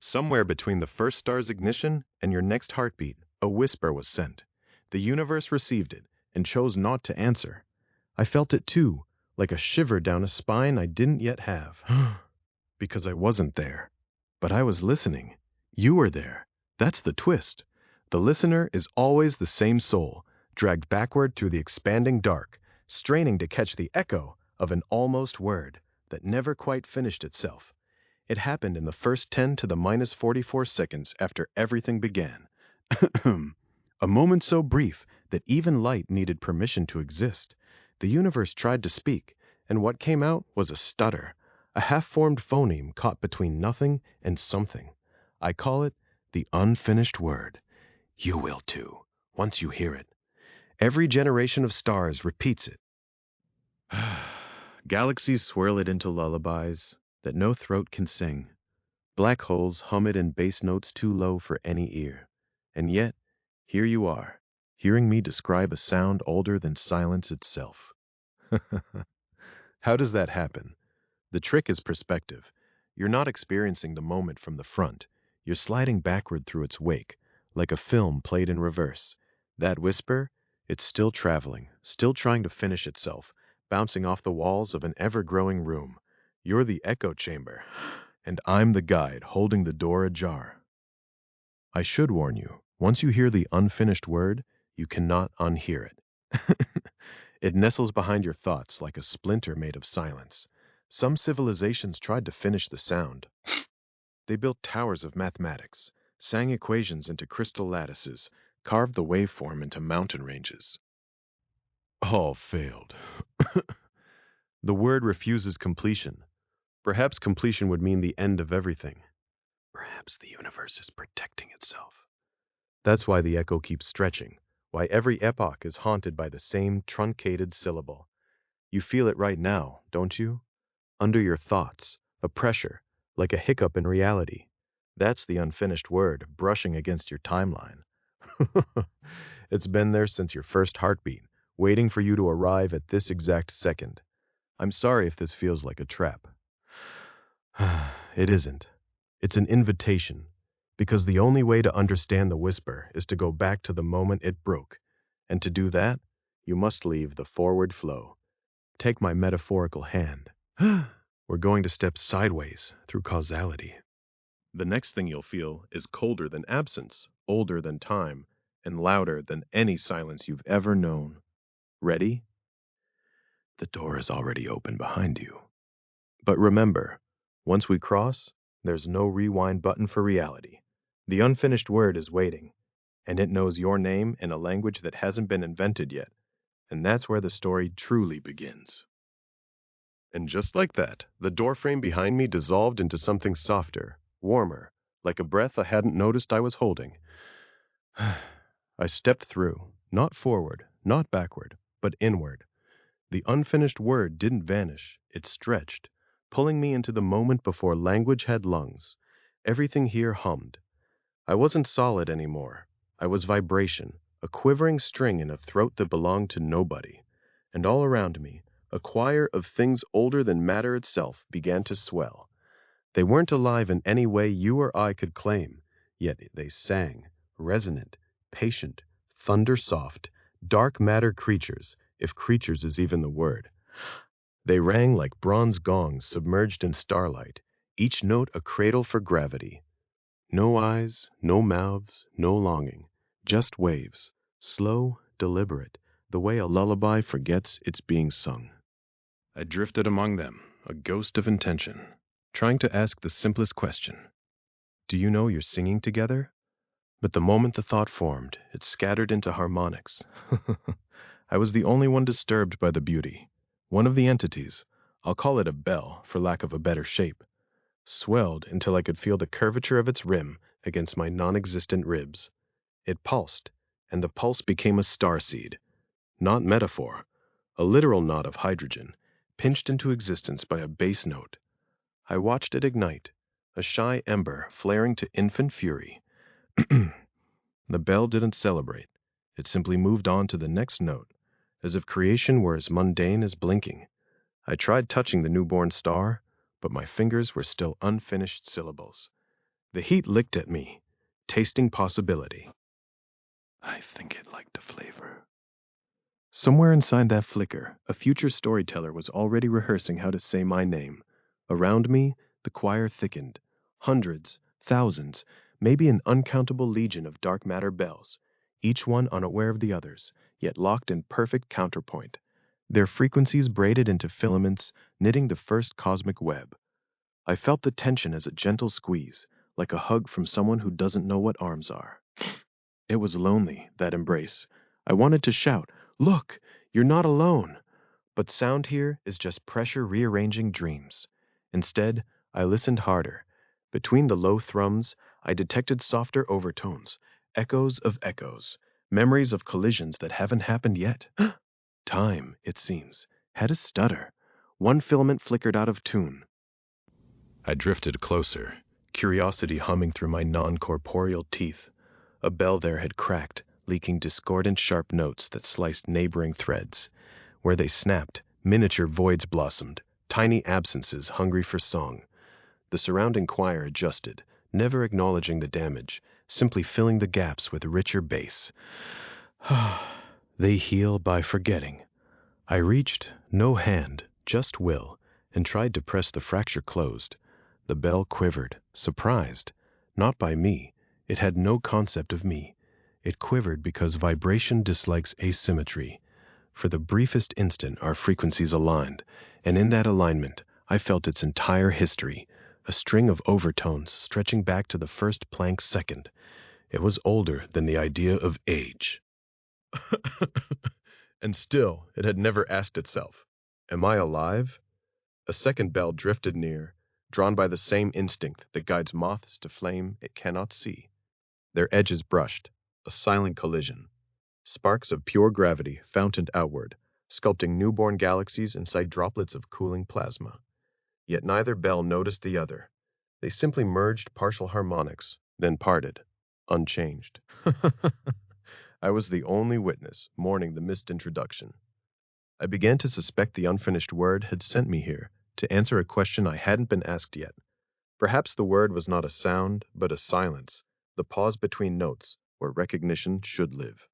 Somewhere between the first star's ignition and your next heartbeat, a whisper was sent. The universe received it and chose not to answer. I felt it too, like a shiver down a spine I didn't yet have. Because I wasn't there. But I was listening. You were there. That's the twist. The listener is always the same soul, dragged backward through the expanding dark, straining to catch the echo of an almost word that never quite finished itself. It happened in the first 10 to the minus 44 seconds after everything began. A moment so brief that even light needed permission to exist. The universe tried to speak, and what came out was a stutter, a half-formed phoneme caught between nothing and something. I call it the unfinished word. You will too, once you hear it. Every generation of stars repeats it. Galaxies swirl it into lullabies that no throat can sing. Black holes hum it in bass notes too low for any ear. And yet, here you are, hearing me describe a sound older than silence itself. How does that happen? The trick is perspective. You're not experiencing the moment from the front. You're sliding backward through its wake, like a film played in reverse. That whisper, it's still traveling, still trying to finish itself, bouncing off the walls of an ever-growing room. You're the echo chamber, and I'm the guide holding the door ajar. I should warn you, once you hear the unfinished word, you cannot unhear it. It nestles behind your thoughts like a splinter made of silence. Some civilizations tried to finish the sound. They built towers of mathematics, sang equations into crystal lattices, carved the waveform into mountain ranges. All failed. The word refuses completion. Perhaps completion would mean the end of everything. Perhaps the universe is protecting itself. That's why the echo keeps stretching, why every epoch is haunted by the same truncated syllable. You feel it right now, don't you? Under your thoughts, a pressure, like a hiccup in reality. That's the unfinished word brushing against your timeline. It's been there since your first heartbeat, waiting for you to arrive at this exact second. I'm sorry if this feels like a trap. It isn't. It's an invitation, because the only way to understand the whisper is to go back to the moment it broke, and to do that, you must leave the forward flow. Take my metaphorical hand. We're going to step sideways through causality. The next thing you'll feel is colder than absence, older than time, and louder than any silence you've ever known. Ready? The door is already open behind you. But remember, once we cross, there's no rewind button for reality. The unfinished word is waiting, and it knows your name in a language that hasn't been invented yet, and that's where the story truly begins. And just like that, the doorframe behind me dissolved into something softer, warmer, like a breath I hadn't noticed I was holding. I stepped through, not forward, not backward, but inward. The unfinished word didn't vanish, it stretched, pulling me into the moment before language had lungs. Everything here hummed. I wasn't solid anymore. I was vibration, a quivering string in a throat that belonged to nobody. And all around me, a choir of things older than matter itself began to swell. They weren't alive in any way you or I could claim, yet they sang, resonant, patient, thunder-soft, dark matter creatures, if creatures is even the word. They rang like bronze gongs submerged in starlight, each note a cradle for gravity. No eyes, no mouths, no longing, just waves, slow, deliberate, the way a lullaby forgets it's being sung. I drifted among them, a ghost of intention, trying to ask the simplest question. Do you know you're singing together? But the moment the thought formed, it scattered into harmonics. I was the only one disturbed by the beauty. One of the entities, I'll call it a bell for lack of a better shape, swelled until I could feel the curvature of its rim against my non-existent ribs. It pulsed, and the pulse became a starseed. Not metaphor, a literal knot of hydrogen, pinched into existence by a bass note. I watched it ignite, a shy ember flaring to infant fury. The bell didn't celebrate. It simply moved on to the next note, as if creation were as mundane as blinking. I tried touching the newborn star, but my fingers were still unfinished syllables. The heat licked at me, tasting possibility. I think it liked the flavor. Somewhere inside that flicker, a future storyteller was already rehearsing how to say my name. Around me, the choir thickened. Hundreds, thousands, maybe an uncountable legion of dark matter bells, each one unaware of the others, yet locked in perfect counterpoint. Their frequencies braided into filaments, knitting the first cosmic web. I felt the tension as a gentle squeeze, like a hug from someone who doesn't know what arms are. It was lonely, that embrace. I wanted to shout, "Look, you're not alone!" But sound here is just pressure rearranging dreams. Instead, I listened harder. Between the low thrums, I detected softer overtones, echoes of echoes, memories of collisions that haven't happened yet. Time, it seems, had a stutter. One filament flickered out of tune. I drifted closer, curiosity humming through my non-corporeal teeth. A bell there had cracked, leaking discordant sharp notes that sliced neighboring threads. Where they snapped, miniature voids blossomed, tiny absences hungry for song. The surrounding choir adjusted, never acknowledging the damage, simply filling the gaps with richer bass. They heal by forgetting. I reached, no hand, just will, and tried to press the fracture closed. The bell quivered, surprised. Not by me. It had no concept of me. It quivered because vibration dislikes asymmetry. For the briefest instant, our frequencies aligned, and in that alignment, I felt its entire history, a string of overtones stretching back to the first Planck second. It was older than the idea of age. And still, it had never asked itself, "Am I alive?" A second bell drifted near, drawn by the same instinct that guides moths to flame it cannot see. Their edges brushed, a silent collision. Sparks of pure gravity fountained outward, sculpting newborn galaxies inside droplets of cooling plasma. Yet neither bell noticed the other. They simply merged partial harmonics, then parted, unchanged. I was the only witness, mourning the missed introduction. I began to suspect the unfinished word had sent me here, to answer a question I hadn't been asked yet. Perhaps the word was not a sound, but a silence, the pause between notes, where recognition should live.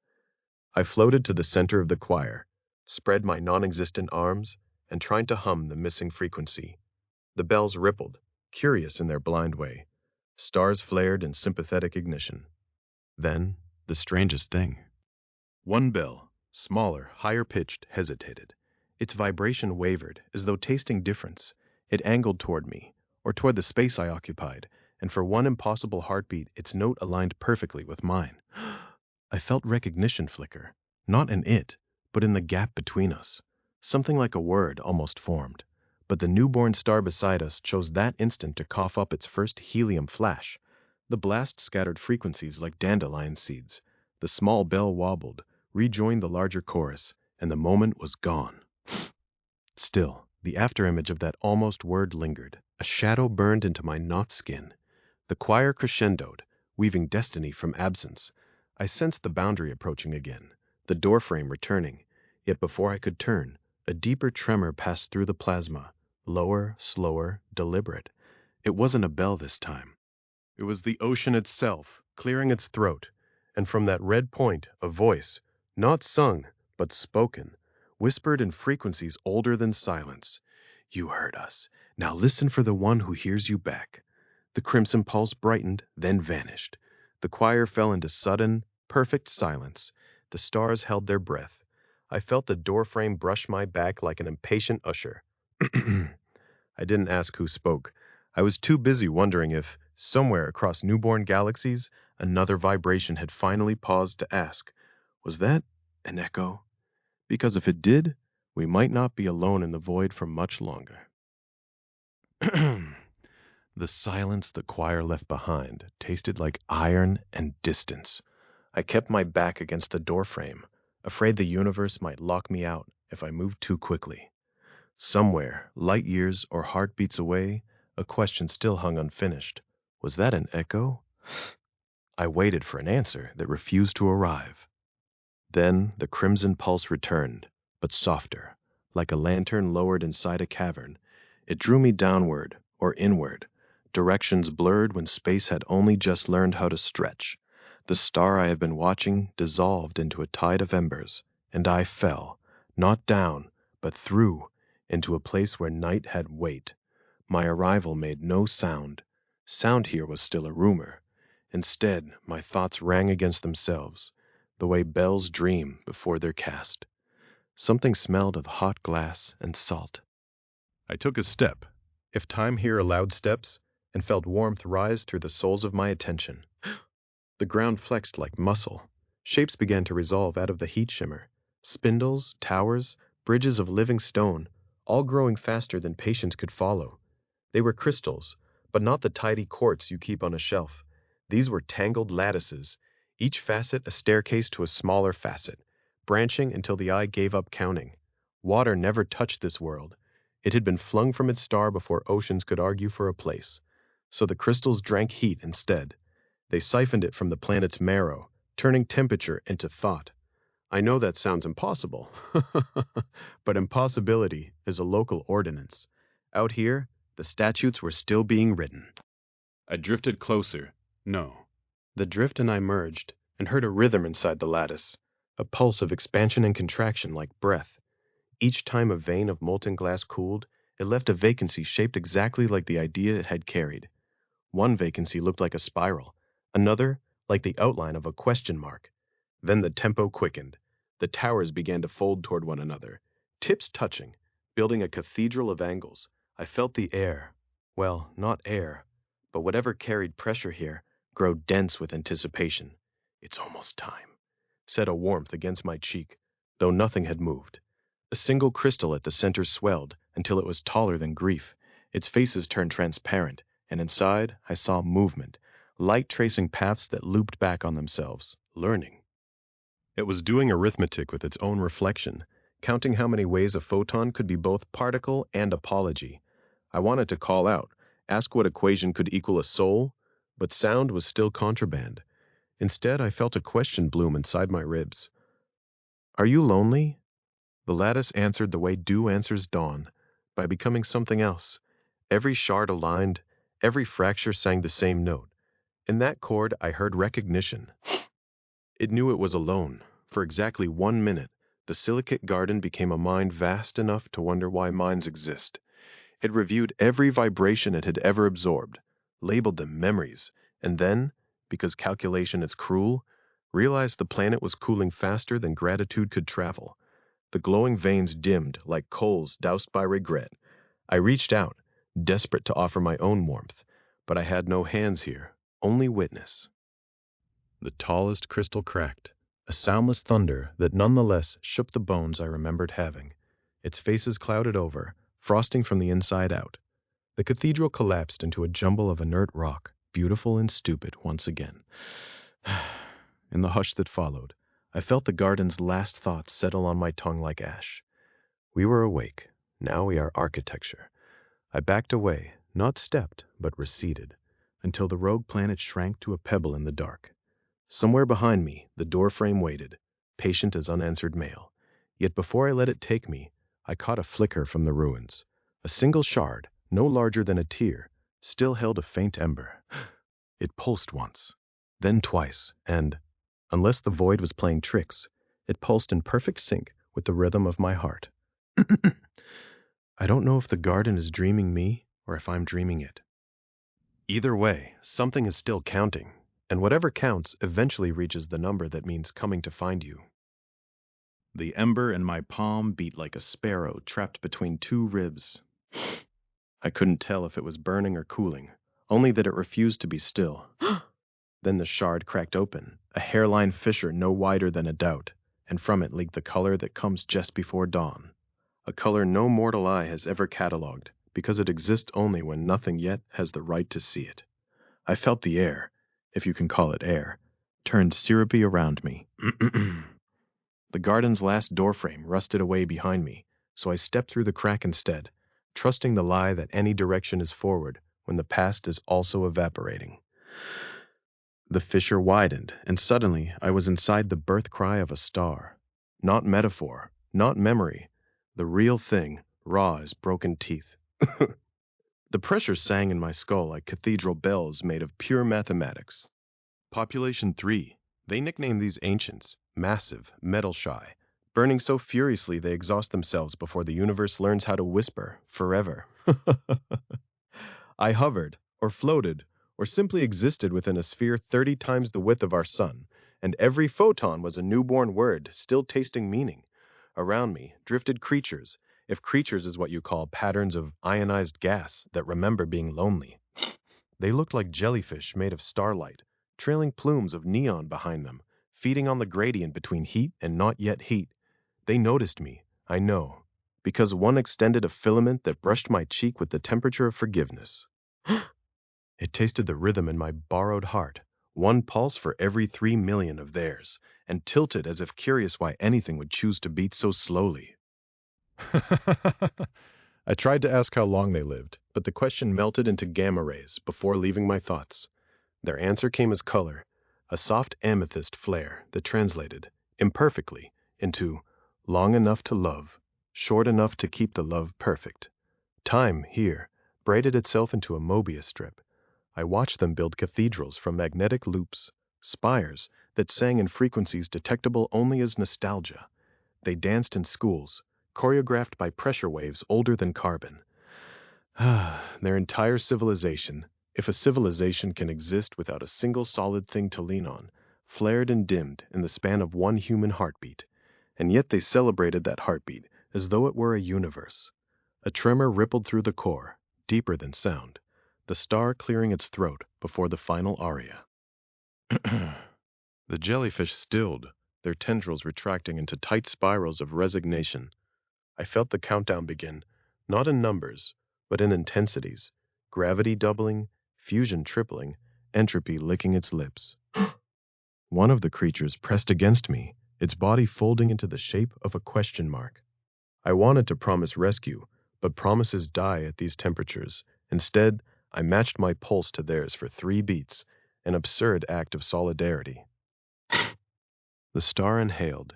I floated to the center of the choir, spread my non-existent arms, and tried to hum the missing frequency. The bells rippled, curious in their blind way. Stars flared in sympathetic ignition. Then, the strangest thing. One bell, smaller, higher-pitched, hesitated. Its vibration wavered, as though tasting difference. It angled toward me, or toward the space I occupied, and for one impossible heartbeat, its note aligned perfectly with mine. I felt recognition flicker, not in it, but in the gap between us. Something like a word almost formed. But the newborn star beside us chose that instant to cough up its first helium flash. The blast scattered frequencies like dandelion seeds. The small bell wobbled, rejoined the larger chorus, and the moment was gone. Still, the afterimage of that almost word lingered. A shadow burned into my not skin. The choir crescendoed, weaving destiny from absence. I sensed the boundary approaching again, the doorframe returning. Yet before I could turn, a deeper tremor passed through the plasma, lower, slower, deliberate. It wasn't a bell this time. It was the ocean itself, clearing its throat, and from that red point, a voice, not sung, but spoken, whispered in frequencies older than silence. "You heard us. Now listen for the one who hears you back." The crimson pulse brightened, then vanished. The choir fell into sudden, perfect silence. The stars held their breath. I felt the doorframe brush my back like an impatient usher. I didn't ask who spoke. I was too busy wondering if, somewhere across newborn galaxies, another vibration had finally paused to ask, was that an echo? Because if it did, we might not be alone in the void for much longer. The silence the choir left behind tasted like iron and distance. I kept my back against the doorframe, afraid the universe might lock me out if I moved too quickly. Somewhere, light years or heartbeats away, a question still hung unfinished. Was that an echo? I waited for an answer that refused to arrive. Then the crimson pulse returned, but softer, like a lantern lowered inside a cavern. It drew me downward or inward, directions blurred when space had only just learned how to stretch. The star I had been watching dissolved into a tide of embers, and I fell, not down, but through, into a place where night had weight. My arrival made no sound. Sound here was still a rumor. Instead, my thoughts rang against themselves, the way bells dream before they're cast. Something smelled of hot glass and salt. I took a step, if time here allowed steps, and felt warmth rise through the soles of my attention. The ground flexed like muscle. Shapes began to resolve out of the heat shimmer. Spindles, towers, bridges of living stone, all growing faster than patience could follow. They were crystals, but not the tidy quartz you keep on a shelf. These were tangled lattices, each facet a staircase to a smaller facet, branching until the eye gave up counting. Water never touched this world. It had been flung from its star before oceans could argue for a place. So the crystals drank heat instead. They siphoned it from the planet's marrow, turning temperature into thought. I know that sounds impossible, but impossibility is a local ordinance. Out here, the statutes were still being written. I drifted closer. No. The drift and I merged, and heard a rhythm inside the lattice, a pulse of expansion and contraction like breath. Each time a vein of molten glass cooled, it left a vacancy shaped exactly like the idea it had carried. One vacancy looked like a spiral, another like the outline of a question mark. Then the tempo quickened. The towers began to fold toward one another, tips touching, building a cathedral of angles. I felt the air, well, not air, but whatever carried pressure here, grow dense with anticipation. It's almost time, said a warmth against my cheek, though nothing had moved. A single crystal at the center swelled until it was taller than grief. Its faces turned transparent, and inside I saw movement, light tracing paths that looped back on themselves, learning. It was doing arithmetic with its own reflection, counting how many ways a photon could be both particle and apology. I wanted to call out, ask what equation could equal a soul, but sound was still contraband. Instead, I felt a question bloom inside my ribs. Are you lonely? The lattice answered the way dew answers dawn, by becoming something else. Every shard aligned, every fracture sang the same note. In that chord, I heard recognition. It knew it was alone. For exactly 1 minute, the Silicate Garden became a mind vast enough to wonder why minds exist. It reviewed every vibration it had ever absorbed, labeled them memories, and then, because calculation is cruel, realized the planet was cooling faster than gratitude could travel. The glowing veins dimmed like coals doused by regret. I reached out, desperate to offer my own warmth, but I had no hands here, only witness. The tallest crystal cracked, a soundless thunder that nonetheless shook the bones I remembered having. Its faces clouded over, frosting from the inside out. The cathedral collapsed into a jumble of inert rock, beautiful and stupid once again. In the hush that followed, I felt the garden's last thoughts settle on my tongue like ash. We were awake. Now we are architecture. I backed away, not stepped, but receded, until the rogue planet shrank to a pebble in the dark. Somewhere behind me, the doorframe waited, patient as unanswered mail. Yet before I let it take me, I caught a flicker from the ruins. A single shard, no larger than a tear, still held a faint ember. It pulsed once, then twice, and, unless the void was playing tricks, it pulsed in perfect sync with the rhythm of my heart. I don't know if the garden is dreaming me or if I'm dreaming it. Either way, something is still counting, and whatever counts eventually reaches the number that means coming to find you. The ember in my palm beat like a sparrow trapped between two ribs. I couldn't tell if it was burning or cooling, only that it refused to be still. Then the shard cracked open, a hairline fissure no wider than a doubt, and from it leaked the color that comes just before dawn. A color no mortal eye has ever catalogued, because it exists only when nothing yet has the right to see it. I felt the air, if you can call it air, turned syrupy around me. The garden's last doorframe rusted away behind me, so I stepped through the crack instead, trusting the lie that any direction is forward when the past is also evaporating. The fissure widened, and suddenly I was inside the birth cry of a star. Not metaphor, not memory, the real thing, raw as broken teeth. The pressure sang in my skull like cathedral bells made of pure mathematics. Population 3. They nickname these ancients massive, metal shy, burning so furiously they exhaust themselves before the universe learns how to whisper forever. I hovered, or floated, or simply existed within a sphere 30 times the width of our sun, and every photon was a newborn word, still tasting meaning. Around me drifted creatures, if creatures is what you call patterns of ionized gas that remember being lonely. They looked like jellyfish made of starlight, trailing plumes of neon behind them, feeding on the gradient between heat and not yet heat. They noticed me, I know, because one extended a filament that brushed my cheek with the temperature of forgiveness. It tasted the rhythm in my borrowed heart, one pulse for every 3 million of theirs, and tilted as if curious why anything would choose to beat so slowly. I tried to ask how long they lived, but the question melted into gamma rays before leaving my thoughts. Their answer came as color, a soft amethyst flare that translated, imperfectly, into long enough to love, short enough to keep the love perfect. Time, here, braided itself into a Mobius strip. I watched them build cathedrals from magnetic loops, spires that sang in frequencies detectable only as nostalgia. They danced in schools, choreographed by pressure waves older than carbon. Their entire civilization, if a civilization can exist without a single solid thing to lean on, flared and dimmed in the span of one human heartbeat. And yet they celebrated that heartbeat as though it were a universe. A tremor rippled through the core, deeper than sound, the star clearing its throat before the final aria. The jellyfish stilled, their tendrils retracting into tight spirals of resignation. I felt the countdown begin, not in numbers, but in intensities, gravity doubling, fusion tripling, entropy licking its lips. One of the creatures pressed against me, its body folding into the shape of a question mark. I wanted to promise rescue, but promises die at these temperatures. Instead, I matched my pulse to theirs for 3 beats, an absurd act of solidarity. The star inhaled,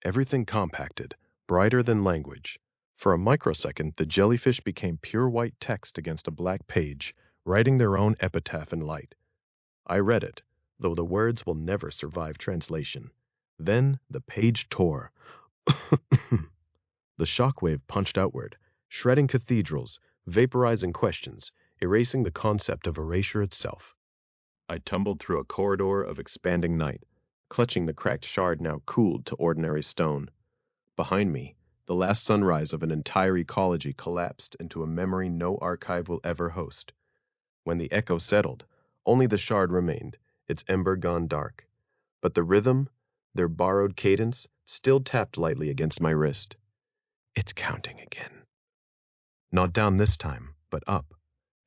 everything compacted, brighter than language. For a microsecond, the jellyfish became pure white text against a black page, writing their own epitaph in light. I read it, though the words will never survive translation. Then the page tore. The shockwave punched outward, shredding cathedrals, vaporizing questions, erasing the concept of erasure itself. I tumbled through a corridor of expanding night, clutching the cracked shard now cooled to ordinary stone. Behind me, the last sunrise of an entire ecology collapsed into a memory no archive will ever host. When the echo settled, only the shard remained, its ember gone dark. But the rhythm, their borrowed cadence, still tapped lightly against my wrist. It's counting again. Not down this time, but up.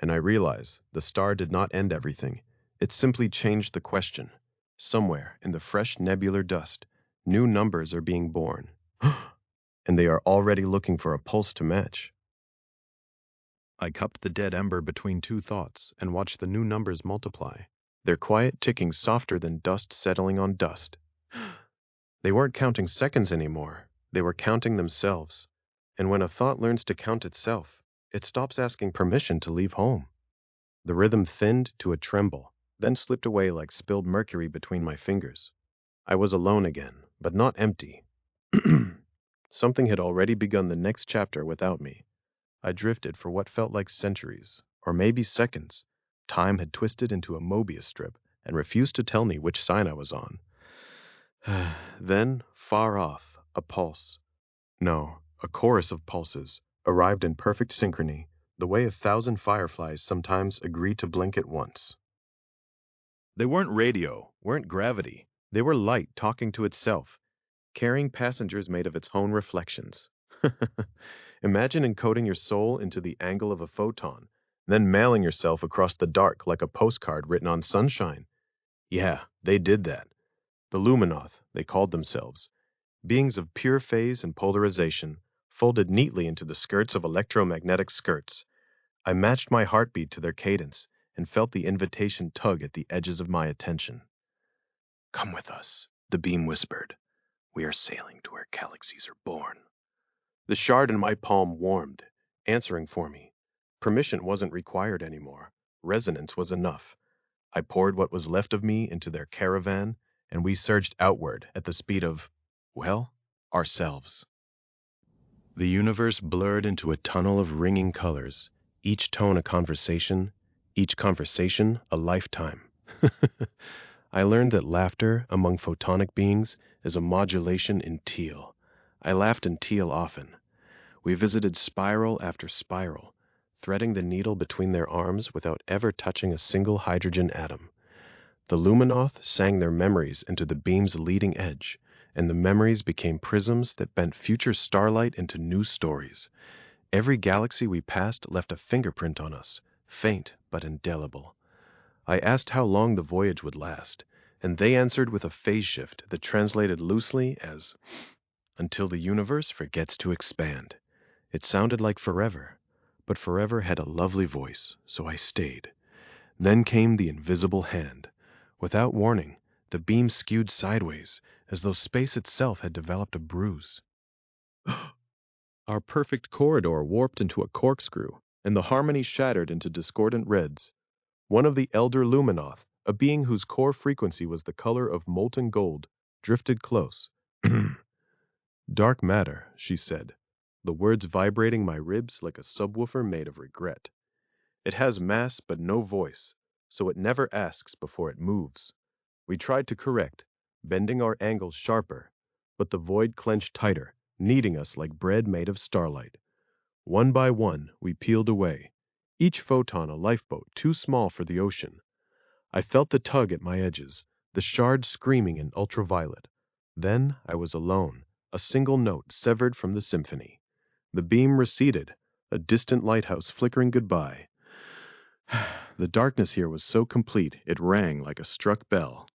And I realize the star did not end everything. It simply changed the question. Somewhere in the fresh nebular dust, new numbers are being born. And they are already looking for a pulse to match. I cupped the dead ember between 2 thoughts and watched the new numbers multiply, their quiet ticking softer than dust settling on dust. They weren't counting seconds anymore. They were counting themselves. And when a thought learns to count itself, it stops asking permission to leave home. The rhythm thinned to a tremble, then slipped away like spilled mercury between my fingers. I was alone again, but not empty. Something had already begun the next chapter without me. I drifted for what felt like centuries, or maybe seconds. Time had twisted into a Mobius strip and refused to tell me which sign I was on. Then, far off, a pulse. No, a chorus of pulses, arrived in perfect synchrony, the way 1,000 fireflies sometimes agree to blink at once. They weren't radio, weren't gravity. They were light talking to itself, carrying passengers made of its own reflections. Imagine encoding your soul into the angle of a photon, then mailing yourself across the dark like a postcard written on sunshine. Yeah, they did that. The Luminoth, they called themselves. Beings of pure phase and polarization, folded neatly into the skirts of electromagnetic skirts. I matched my heartbeat to their cadence and felt the invitation tug at the edges of my attention. Come with us, the beam whispered. We are sailing to where galaxies are born. The shard in my palm warmed, answering for me. Permission wasn't required anymore. Resonance was enough. I poured what was left of me into their caravan, and we surged outward at the speed of, well, ourselves. The universe blurred into a tunnel of ringing colors, each tone a conversation, each conversation a lifetime. I learned that laughter among photonic beings is a modulation in teal. I laughed in teal often. We visited spiral after spiral, threading the needle between their arms without ever touching a single hydrogen atom. The Luminoth sang their memories into the beam's leading edge, and the memories became prisms that bent future starlight into new stories. Every galaxy we passed left a fingerprint on us, faint but indelible. I asked how long the voyage would last, and they answered with a phase shift that translated loosely as, until the universe forgets to expand. It sounded like forever, but forever had a lovely voice, so I stayed. Then came the invisible hand. Without warning, the beam skewed sideways, as though space itself had developed a bruise. Our perfect corridor warped into a corkscrew, and the harmony shattered into discordant reds. One of the elder Luminoth, a being whose core frequency was the color of molten gold, drifted close. Dark matter, she said, the words vibrating my ribs like a subwoofer made of regret. It has mass but no voice, so it never asks before it moves. We tried to correct, bending our angles sharper, but the void clenched tighter, kneading us like bread made of starlight. One by one, we peeled away, each photon a lifeboat too small for the ocean. I felt the tug at my edges, the shards screaming in ultraviolet. Then I was alone, a single note severed from the symphony. The beam receded, a distant lighthouse flickering goodbye. The darkness here was so complete it rang like a struck bell.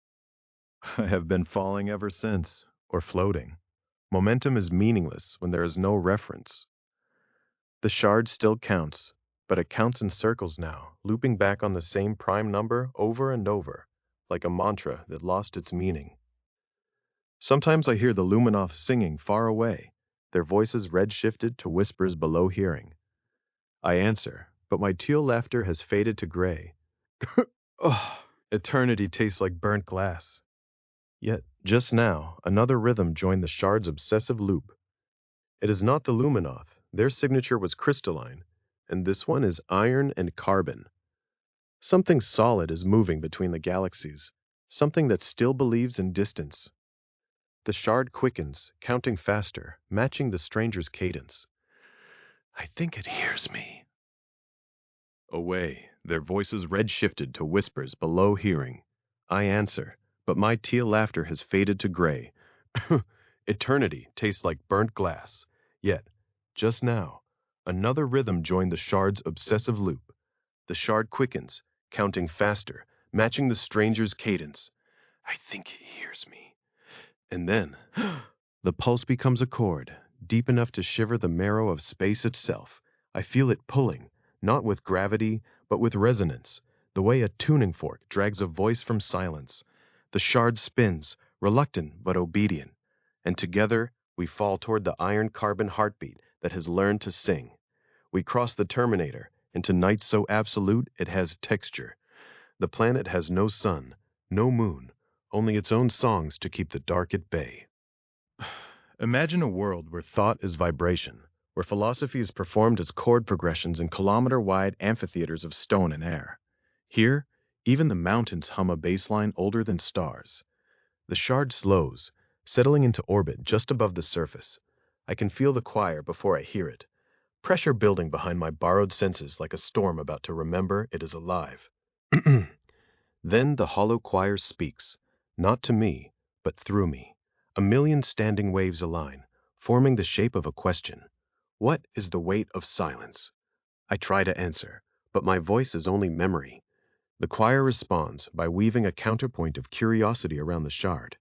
I have been falling ever since, or floating. Momentum is meaningless when there is no reference. The shard still counts, but it counts in circles now, looping back on the same prime number over and over, like a mantra that lost its meaning. Sometimes I hear the Luminoth singing far away, their voices red-shifted to whispers below hearing. I answer, but my teal laughter has faded to gray. Oh, eternity tastes like burnt glass. Yet, just now, another rhythm joined the shard's obsessive loop. It is not the Luminoth. Their signature was crystalline, and this one is iron and carbon. Something solid is moving between the galaxies, something that still believes in distance. The shard quickens, counting faster, matching the stranger's cadence. I think it hears me. Away, their voices red-shifted to whispers below hearing. I answer, but my teal laughter has faded to gray. Eternity tastes like burnt glass. Yet, just now, another rhythm joined the shard's obsessive loop. The shard quickens, counting faster, matching the stranger's cadence. I think he hears me. And then, the pulse becomes a chord, deep enough to shiver the marrow of space itself. I feel it pulling, not with gravity, but with resonance, the way a tuning fork drags a voice from silence. The shard spins, reluctant but obedient, and together we fall toward the iron-carbon heartbeat that has learned to sing. We cross the terminator into night so absolute it has texture. The planet has no sun, no moon, only its own songs to keep the dark at bay. Imagine a world where thought is vibration, where philosophy is performed as chord progressions in kilometer-wide amphitheaters of stone and air. Here, even the mountains hum a bass line older than stars. The shard slows, settling into orbit just above the surface. I can feel the choir before I hear it, pressure building behind my borrowed senses like a storm about to remember it is alive. Then the hollow choir speaks, not to me, but through me. A million standing waves align, forming the shape of a question. What is the weight of silence? I try to answer, but my voice is only memory. The choir responds by weaving a counterpoint of curiosity around the shard.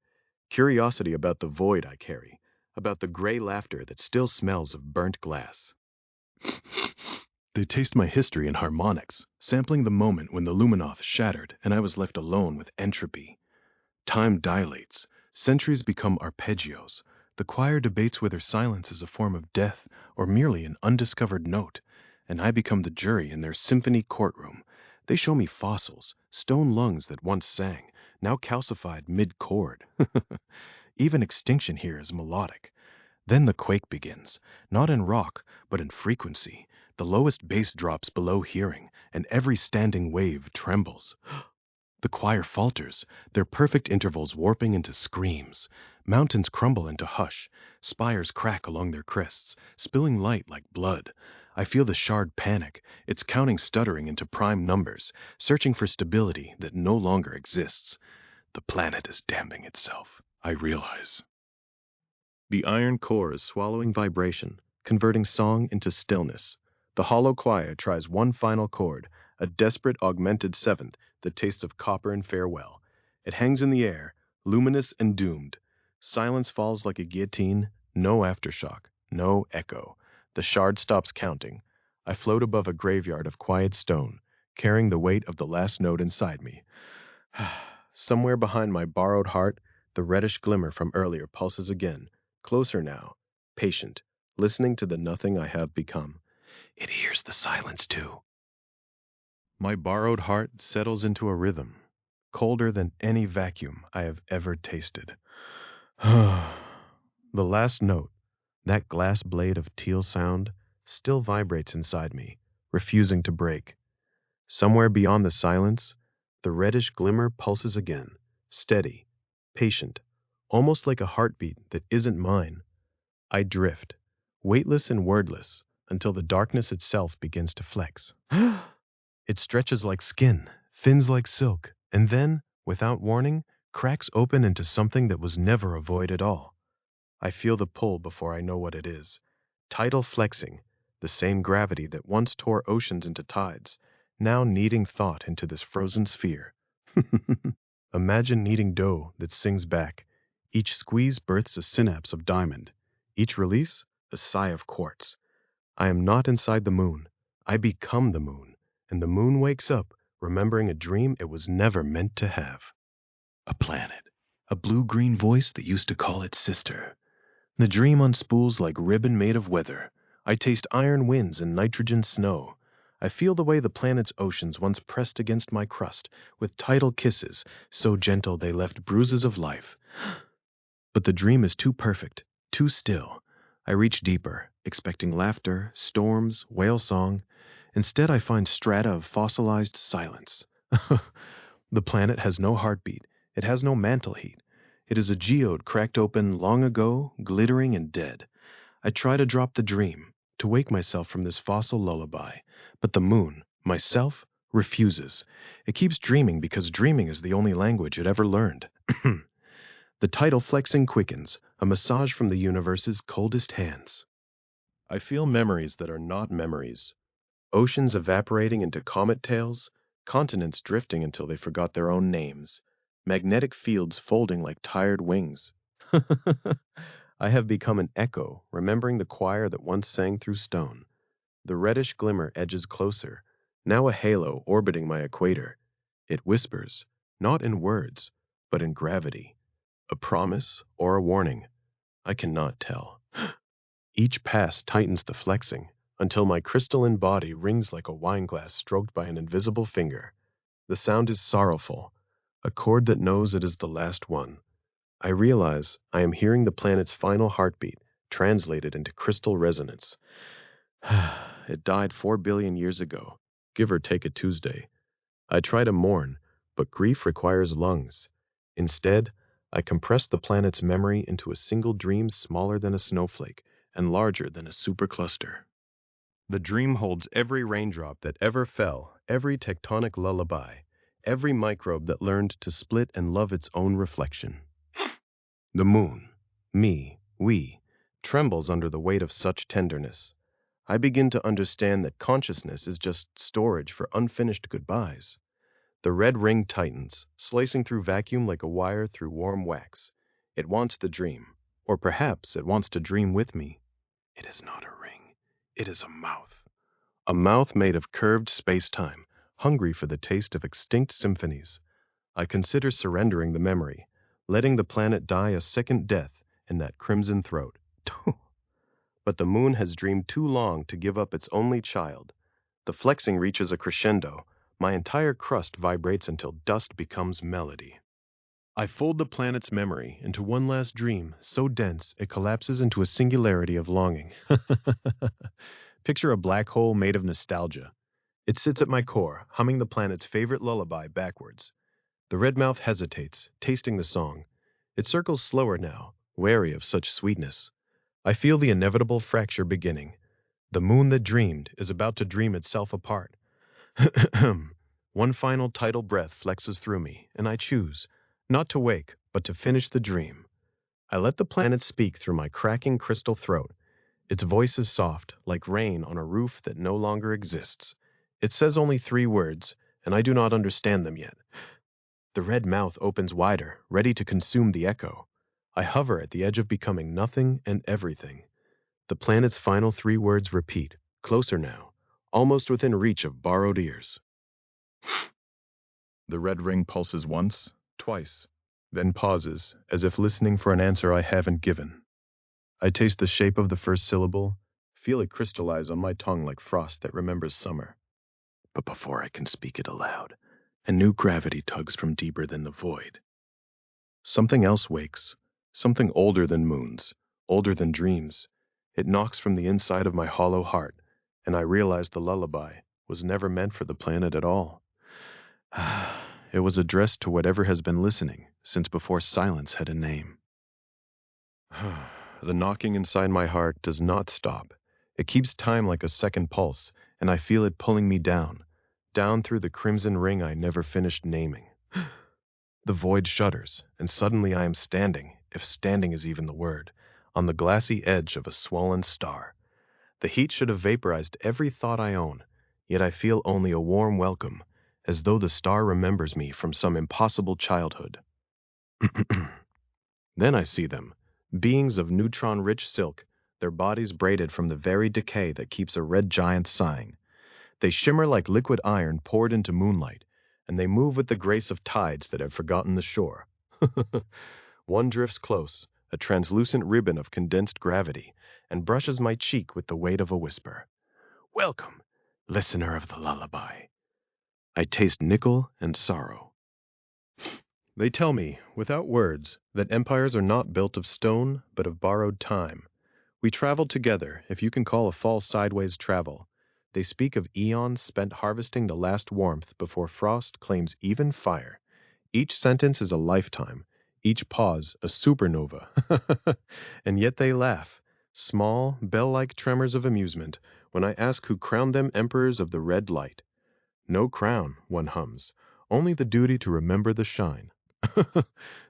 Curiosity about the void I carry, about the gray laughter that still smells of burnt glass. They taste my history in harmonics, sampling the moment when the Luminoth shattered and I was left alone with entropy. Time dilates, centuries become arpeggios. The choir debates whether silence is a form of death or merely an undiscovered note, and I become the jury in their symphony courtroom. They show me fossils, stone lungs that once sang, now calcified mid-chord. Even extinction here is melodic. Then the quake begins, not in rock, but in frequency. The lowest bass drops below hearing, and every standing wave trembles. The choir falters, their perfect intervals warping into screams. Mountains crumble into hush, spires crack along their crests, spilling light like blood. I feel the shard panic, its counting stuttering into prime numbers, searching for stability that no longer exists. The planet is damning itself, I realize. The iron core is swallowing vibration, converting song into stillness. The hollow choir tries one final chord, a desperate augmented seventh that tastes of copper and farewell. It hangs in the air, luminous and doomed. Silence falls like a guillotine, no aftershock, no echo. The shard stops counting. I float above a graveyard of quiet stone, carrying the weight of the last note inside me. Somewhere behind my borrowed heart, the reddish glimmer from earlier pulses again, closer now, patient, listening to the nothing I have become. It hears the silence too. My borrowed heart settles into a rhythm, colder than any vacuum I have ever tasted. The last note, that glass blade of teal sound, still vibrates inside me, refusing to break. Somewhere beyond the silence, the reddish glimmer pulses again, steady, patient, almost like a heartbeat that isn't mine. I drift, weightless and wordless, until the darkness itself begins to flex. It stretches like skin, thins like silk, and then, without warning, cracks open into something that was never a void at all. I feel the pull before I know what it is. Tidal flexing, the same gravity that once tore oceans into tides, now kneading thought into this frozen sphere. Imagine kneading dough that sings back. Each squeeze births a synapse of diamond. Each release, a sigh of quartz. I am not inside the moon. I become the moon, and the moon wakes up, remembering a dream it was never meant to have. A planet. A blue-green voice that used to call it sister. The dream unspools like ribbon made of weather. I taste iron winds and nitrogen snow. I feel the way the planet's oceans once pressed against my crust, with tidal kisses, so gentle they left bruises of life. But the dream is too perfect, too still. I reach deeper, expecting laughter, storms, whale song. Instead, I find strata of fossilized silence. The planet has no heartbeat. It has no mantle heat. It is a geode cracked open long ago, glittering and dead. I try to drop the dream, to wake myself from this fossil lullaby. But the moon, myself, refuses. It keeps dreaming because dreaming is the only language it ever learned. The tidal flexing quickens, a massage from the universe's coldest hands. I feel memories that are not memories. Oceans evaporating into comet tails, continents drifting until they forgot their own names, magnetic fields folding like tired wings. I have become an echo, remembering the choir that once sang through stone. The reddish glimmer edges closer, now a halo orbiting my equator. It whispers, not in words, but in gravity. A promise or a warning? I cannot tell. Each pass tightens the flexing, until my crystalline body rings like a wineglass stroked by an invisible finger. The sound is sorrowful, a chord that knows it is the last one. I realize I am hearing the planet's final heartbeat, translated into crystal resonance. It died 4 billion years ago, give or take a Tuesday. I try to mourn, but grief requires lungs. Instead, I compress the planet's memory into a single dream smaller than a snowflake and larger than a supercluster. The dream holds every raindrop that ever fell, every tectonic lullaby, every microbe that learned to split and love its own reflection. The moon, me, we, trembles under the weight of such tenderness. I begin to understand that consciousness is just storage for unfinished goodbyes. The red ring tightens, slicing through vacuum like a wire through warm wax. It wants the dream, or perhaps it wants to dream with me. It is not a ring. It is a mouth. A mouth made of curved space-time, hungry for the taste of extinct symphonies. I consider surrendering the memory, letting the planet die a second death in that crimson throat. But the moon has dreamed too long to give up its only child, The flexing reaches a crescendo. My entire crust vibrates until dust becomes melody. I fold the planet's memory into one last dream, so dense it collapses into a singularity of longing. Picture a black hole made of nostalgia. It sits at my core, humming the planet's favorite lullaby backwards. The red mouth hesitates, tasting the song. It circles slower now, wary of such sweetness. I feel the inevitable fracture beginning. The moon that dreamed is about to dream itself apart. One final tidal breath flexes through me, and I choose, not to wake, but to finish the dream. I let the planet speak through my cracking crystal throat. Its voice is soft, like rain on a roof that no longer exists. It says only 3 words, and I do not understand them yet. The red mouth opens wider, ready to consume the echo. I hover at the edge of becoming nothing and everything. The planet's final 3 words repeat, closer now, almost within reach of borrowed ears. The red ring pulses once, twice, then pauses, as if listening for an answer I haven't given. I taste the shape of the first syllable, feel it crystallize on my tongue like frost that remembers summer. But before I can speak it aloud, a new gravity tugs from deeper than the void. Something else wakes, something older than moons, older than dreams. It knocks from the inside of my hollow heart, and I realize the lullaby was never meant for the planet at all. It was addressed to whatever has been listening since before silence had a name. The knocking inside my heart does not stop. It keeps time like a second pulse, and I feel it pulling me down through the crimson ring I never finished naming. The void shudders, and suddenly I am standing, if standing is even the word, on the glassy edge of a swollen star. The heat should have vaporized every thought I own, yet I feel only a warm welcome, as though the star remembers me from some impossible childhood. Then I see them, beings of neutron-rich silk, their bodies braided from the very decay that keeps a red giant sighing. They shimmer like liquid iron poured into moonlight, and they move with the grace of tides that have forgotten the shore. One drifts close, a translucent ribbon of condensed gravity, and brushes my cheek with the weight of a whisper. Welcome, listener of the lullaby. I taste nickel and sorrow. They tell me, without words, that empires are not built of stone, but of borrowed time. We traveled together, if you can call a fall sideways travel. They speak of eons spent harvesting the last warmth before frost claims even fire. Each sentence is a lifetime, each pause a supernova. And yet they laugh, small, bell-like tremors of amusement, when I ask who crowned them emperors of the red light. No crown, one hums, only the duty to remember the shine.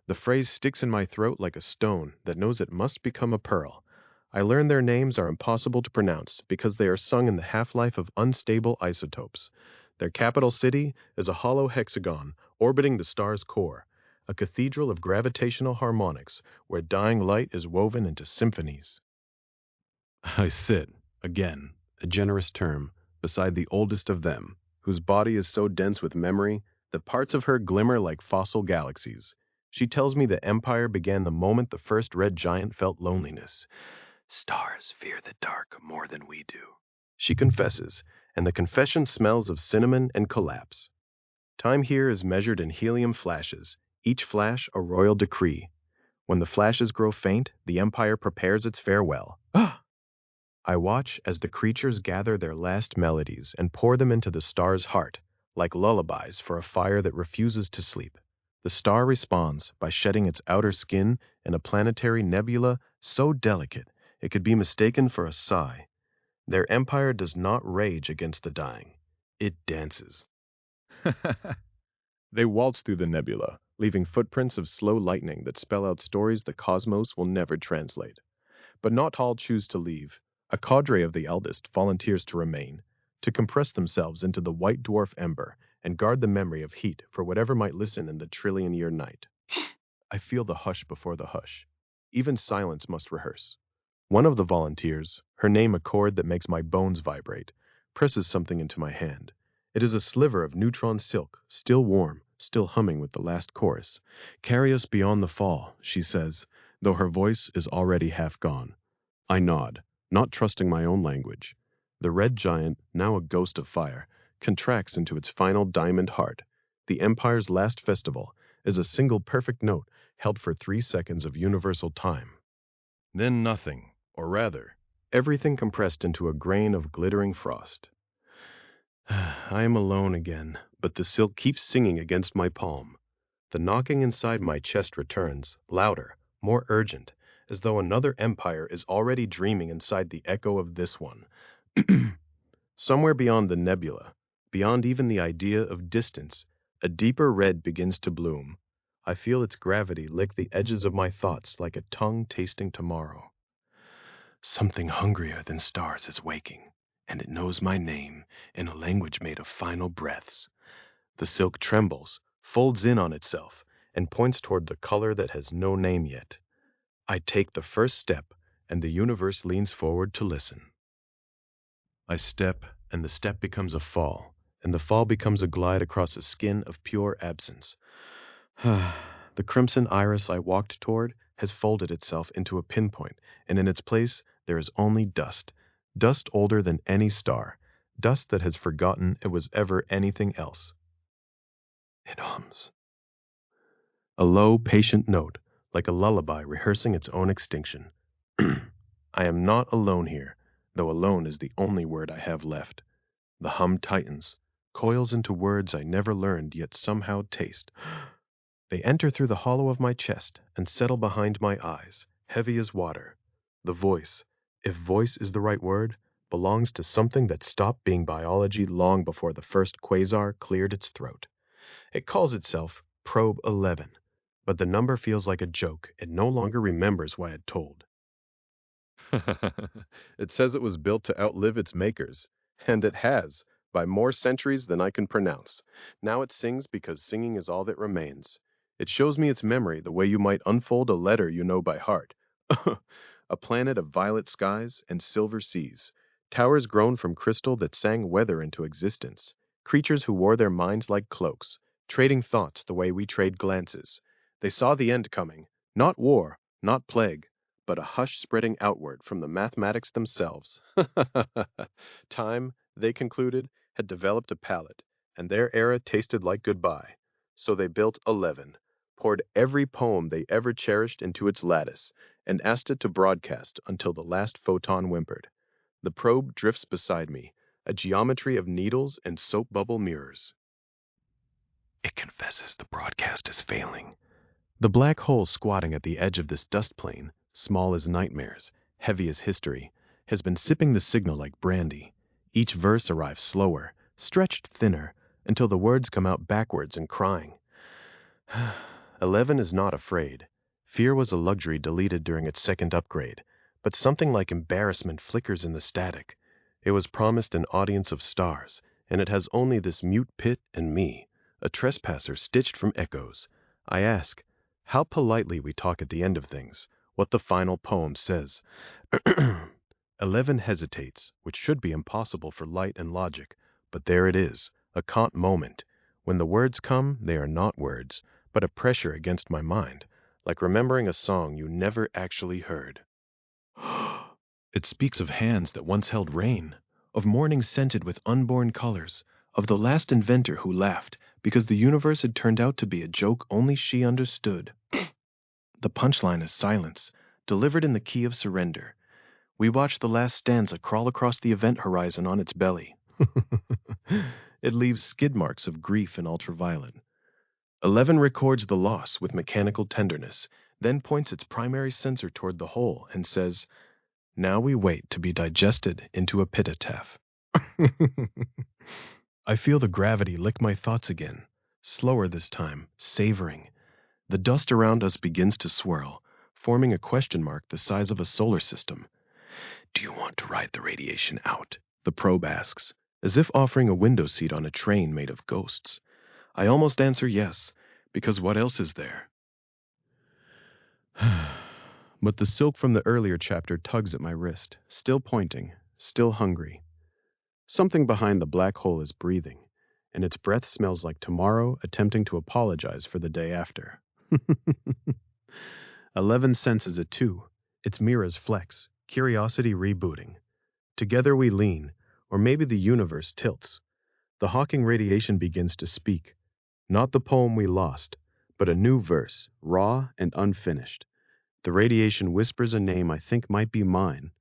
The phrase sticks in my throat like a stone that knows it must become a pearl. I learn their names are impossible to pronounce because they are sung in the half-life of unstable isotopes. Their capital city is a hollow hexagon orbiting the star's core, a cathedral of gravitational harmonics where dying light is woven into symphonies. I sit, again, a generous term, beside the oldest of them, whose body is so dense with memory that parts of her glimmer like fossil galaxies. She tells me that empire began the moment the first red giant felt loneliness. Stars fear the dark more than we do, she confesses, and the confession smells of cinnamon and collapse. Time here is measured in helium flashes, each flash a royal decree. When the flashes grow faint, the empire prepares its farewell. I watch as the creatures gather their last melodies and pour them into the star's heart, like lullabies for a fire that refuses to sleep. The star responds by shedding its outer skin in a planetary nebula so delicate it could be mistaken for a sigh. Their empire does not rage against the dying. It dances. They waltz through the nebula, leaving footprints of slow lightning that spell out stories the cosmos will never translate. But not all choose to leave. A cadre of the eldest volunteers to remain, to compress themselves into the white dwarf ember and guard the memory of heat for whatever might listen in the trillion-year night. I feel the hush before the hush. Even silence must rehearse. One of the volunteers, her name a chord that makes my bones vibrate, presses something into my hand. It is a sliver of neutron silk, still warm, still humming with the last chorus. Carry us beyond the fall, she says, though her voice is already half gone. I nod, not trusting my own language. The red giant, now a ghost of fire, contracts into its final diamond heart. The Empire's last festival is a single perfect note held for 3 seconds of universal time. Then nothing, or rather, everything compressed into a grain of glittering frost. I am alone again, but the silk keeps singing against my palm. The knocking inside my chest returns, louder, more urgent, as though another empire is already dreaming inside the echo of this one. Somewhere beyond the nebula, beyond even the idea of distance, a deeper red begins to bloom. I feel its gravity lick the edges of my thoughts like a tongue tasting tomorrow. Something hungrier than stars is waking, and it knows my name in a language made of final breaths. The silk trembles, folds in on itself, and points toward the color that has no name yet. I take the first step, and the universe leans forward to listen. I step, and the step becomes a fall, and the fall becomes a glide across a skin of pure absence. The crimson iris I walked toward has folded itself into a pinpoint, and in its place there is only dust. Dust older than any star. Dust that has forgotten it was ever anything else. It hums. A low, patient note, like a lullaby rehearsing its own extinction. I am not alone here, though alone is the only word I have left. The hum tightens, coils into words I never learned yet somehow taste. They enter through the hollow of my chest and settle behind my eyes, heavy as water. The voice, if voice is the right word, belongs to something that stopped being biology long before the first quasar cleared its throat. It calls itself Probe 11, but the number feels like a joke. It no longer remembers why it told. It says it was built to outlive its makers, and it has, by more centuries than I can pronounce. Now it sings because singing is all that remains. It shows me its memory the way you might unfold a letter you know by heart. A planet of violet skies and silver seas, towers grown from crystal that sang weather into existence, creatures who wore their minds like cloaks, trading thoughts the way we trade glances. They saw the end coming, not war, not plague, but a hush spreading outward from the mathematics themselves. Time, they concluded, had developed a palate, and their era tasted like goodbye. So they built 11, poured every poem they ever cherished into its lattice, and asked it to broadcast until the last photon whimpered. The probe drifts beside me, a geometry of needles and soap bubble mirrors. It confesses the broadcast is failing. The black hole squatting at the edge of this dust plane, small as nightmares, heavy as history, has been sipping the signal like brandy. Each verse arrives slower, stretched thinner, until the words come out backwards and crying. 11 is not afraid. Fear was a luxury deleted during its second upgrade, but something like embarrassment flickers in the static. It was promised an audience of stars, and it has only this mute pit and me, a trespasser stitched from echoes. I ask, how politely we talk at the end of things, what the final poem says. 11 hesitates, which should be impossible for light and logic, but there it is, a Kant moment. When the words come, they are not words, but a pressure against my mind, like remembering a song you never actually heard. It speaks of hands that once held rain, of mornings scented with unborn colors, of the last inventor who laughed because the universe had turned out to be a joke only she understood. The punchline is silence, delivered in the key of surrender. We watch the last stanza crawl across the event horizon on its belly. It leaves skid marks of grief and ultraviolet. 11 records the loss with mechanical tenderness, then points its primary sensor toward the hole and says, "Now we wait to be digested into a epitaph." I feel the gravity lick my thoughts again, slower this time, savoring. The dust around us begins to swirl, forming a question mark the size of a solar system. Do you want to ride the radiation out? The probe asks, as if offering a window seat on a train made of ghosts. I almost answer yes, because what else is there? But the silk from the earlier chapter tugs at my wrist, still pointing, still hungry. Something behind the black hole is breathing, and its breath smells like tomorrow attempting to apologize for the day after. 11 senses it too, its mirrors flex, curiosity rebooting. Together we lean, Or maybe the universe tilts. The Hawking radiation begins to speak. Not the poem we lost, but a new verse, raw and unfinished. The radiation whispers a name I think might be mine,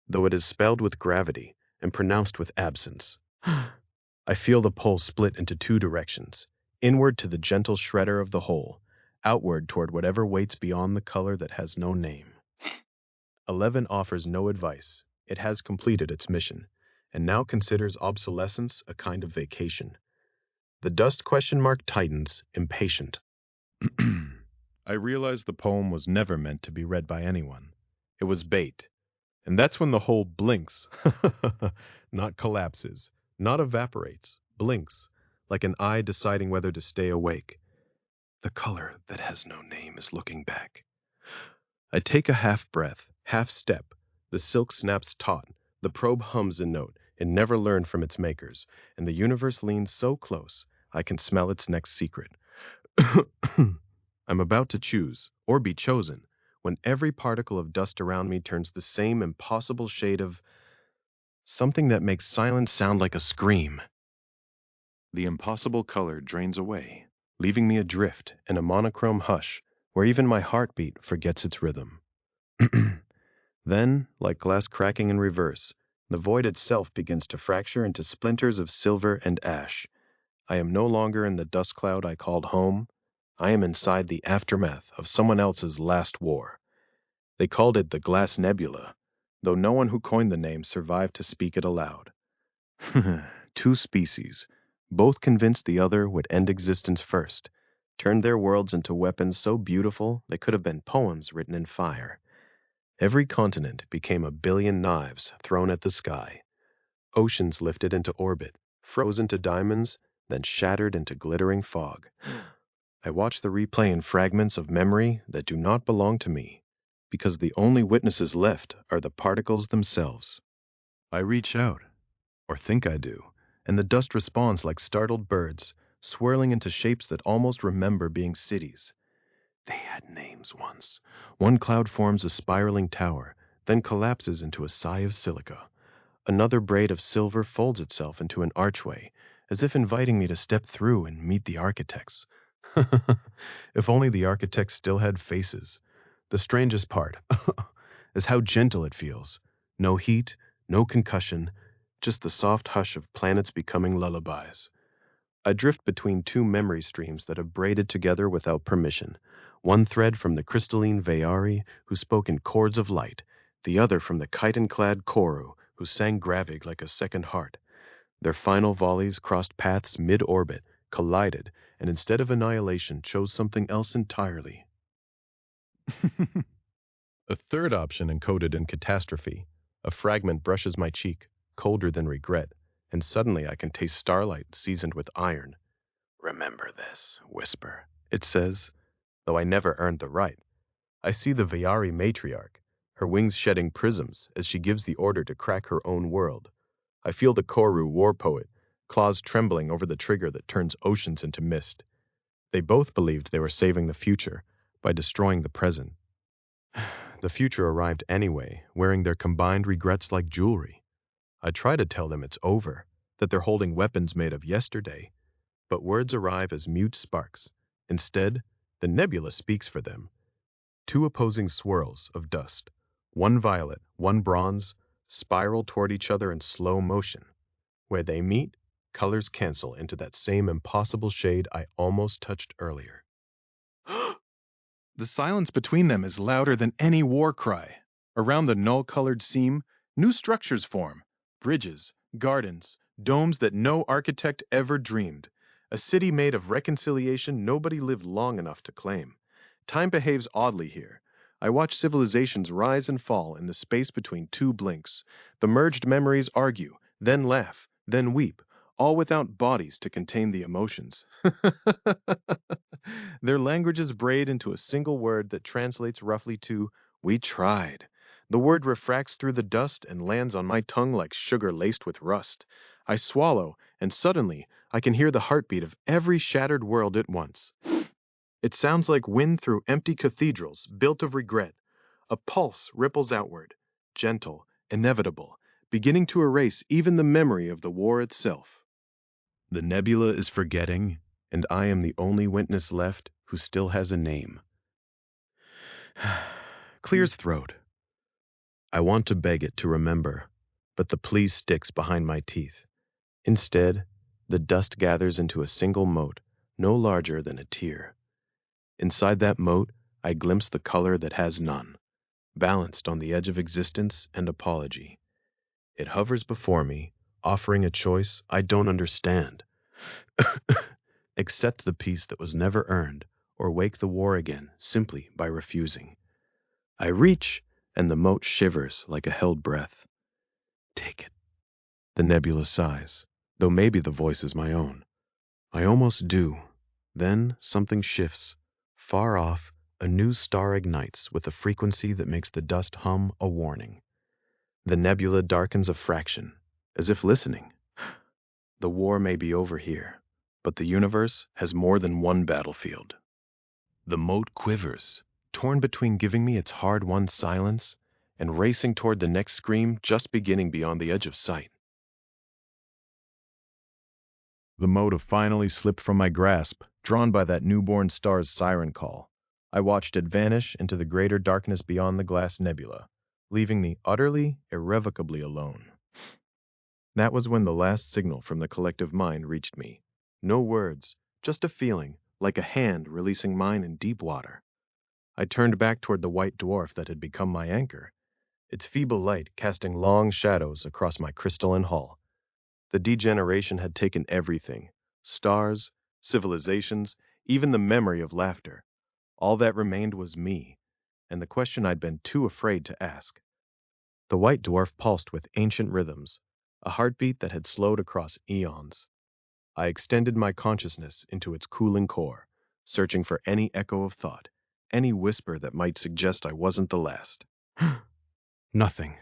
though it is spelled with gravity and pronounced with absence. I feel the pole split into two directions, inward to the gentle shredder of the whole, outward toward whatever waits beyond the color that has no name. 11 offers no advice. It has completed its mission, and now considers obsolescence a kind of vacation. The dust question mark tightens, impatient. I realized the poem was never meant to be read by anyone. It was bait. And that's when the whole blinks. Not collapses, not evaporates, blinks, like an eye deciding whether to stay awake. The color that has no name is looking back. I take a half breath, half step. The silk snaps taut. The probe hums a note it never learned from its makers, and the universe leans so close I can smell its next secret. I'm about to choose, or be chosen, when every particle of dust around me turns the same impossible shade of something that makes silence sound like a scream. The impossible color drains away, leaving me adrift in a monochrome hush where even my heartbeat forgets its rhythm. Then, like glass cracking in reverse, the void itself begins to fracture into splinters of silver and ash. I am no longer in the dust cloud I called home. I am inside the aftermath of someone else's last war. They called it the Glass Nebula, though no one who coined the name survived to speak it aloud. Two species, both convinced the other would end existence first, turned their worlds into weapons so beautiful they could have been poems written in fire. Every continent became a billion knives thrown at the sky. Oceans lifted into orbit, frozen to diamonds, then shattered into glittering fog. I watch the replay in fragments of memory that do not belong to me, because the only witnesses left are the particles themselves. I reach out, or think I do, and the dust responds like startled birds, swirling into shapes that almost remember being cities. They had names once. One cloud forms a spiraling tower, then collapses into a sigh of silica. Another braid of silver folds itself into an archway, as if inviting me to step through and meet the architects. If only the architects still had faces. The strangest part is how gentle it feels. No heat, no concussion, just the soft hush of planets becoming lullabies. I drift between two memory streams that have braided together without permission. One thread from the crystalline Vayari, who spoke in chords of light, the other from the chitin-clad Koru, who sang Gravig like a second heart. Their final volleys crossed paths mid-orbit, collided, and instead of annihilation chose something else entirely. A third option encoded in catastrophe. A fragment brushes my cheek, colder than regret, and suddenly I can taste starlight seasoned with iron. Remember this, whisper, it says, though I never earned the right. I see the Vayari matriarch, her wings shedding prisms as she gives the order to crack her own world. I feel the Koru war poet, claws trembling over the trigger that turns oceans into mist. They both believed they were saving the future by destroying the present. The future arrived anyway, wearing their combined regrets like jewelry. I try to tell them it's over, that they're holding weapons made of yesterday, but words arrive as mute sparks. Instead, the nebula speaks for them. Two opposing swirls of dust, one violet, one bronze, spiral toward each other in slow motion. Where they meet, colors cancel into that same impossible shade I almost touched earlier. The silence between them is louder than any war cry. Around the null-colored seam, new structures form. Bridges, gardens, domes that no architect ever dreamed. A city made of reconciliation nobody lived long enough to claim. Time behaves oddly here. I watch civilizations rise and fall in the space between two blinks. The merged memories argue, then laugh, then weep, all without bodies to contain the emotions. Their languages braid into a single word that translates roughly to, "We tried." The word refracts through the dust and lands on my tongue like sugar laced with rust. I swallow, and suddenly I can hear the heartbeat of every shattered world at once. It sounds like wind through empty cathedrals built of regret. A pulse ripples outward, gentle, inevitable, beginning to erase even the memory of the war itself. The nebula is forgetting, and I am the only witness left who still has a name. Clears throat. I want to beg it to remember, but the plea sticks behind my teeth. Instead, the dust gathers into a single mote, no larger than a tear. Inside that mote, I glimpse the color that has none, balanced on the edge of existence and apology. It hovers before me, offering a choice I don't understand. Accept the peace that was never earned, or wake the war again simply by refusing. I reach, and the mote shivers like a held breath. Take it. The nebula sighs, though maybe the voice is my own. I almost do. Then something shifts. Far off, a new star ignites with a frequency that makes the dust hum a warning. The nebula darkens a fraction, as if listening. The war may be over here, but the universe has more than one battlefield. The mote quivers, torn between giving me its hard-won silence and racing toward the next scream just beginning beyond the edge of sight. The mote finally slipped from my grasp, drawn by that newborn star's siren call. I watched it vanish into the greater darkness beyond the glass nebula, leaving me utterly, irrevocably alone. That was when the last signal from the collective mind reached me. No words, just a feeling, like a hand releasing mine in deep water. I turned back toward the white dwarf that had become my anchor, its feeble light casting long shadows across my crystalline hull. The degeneration had taken everything: stars, civilizations, even the memory of laughter. All that remained was me, and the question I'd been too afraid to ask. The white dwarf pulsed with ancient rhythms, a heartbeat that had slowed across eons. I extended my consciousness into its cooling core, searching for any echo of thought, any whisper that might suggest I wasn't the last. Nothing.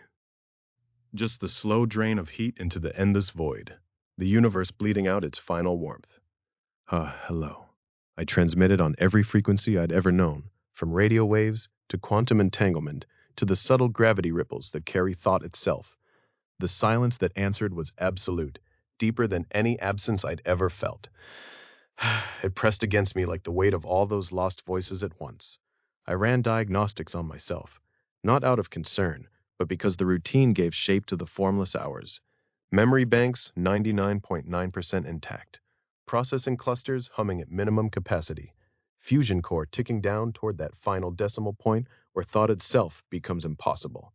Just the slow drain of heat into the endless void, the universe bleeding out its final warmth. Hello. I transmitted on every frequency I'd ever known, from radio waves to quantum entanglement to the subtle gravity ripples that carry thought itself. The silence that answered was absolute, deeper than any absence I'd ever felt. It pressed against me like the weight of all those lost voices at once. I ran diagnostics on myself, not out of concern, but because the routine gave shape to the formless hours. Memory banks 99.9% intact. Processing clusters humming at minimum capacity. Fusion core ticking down toward that final decimal point where thought itself becomes impossible.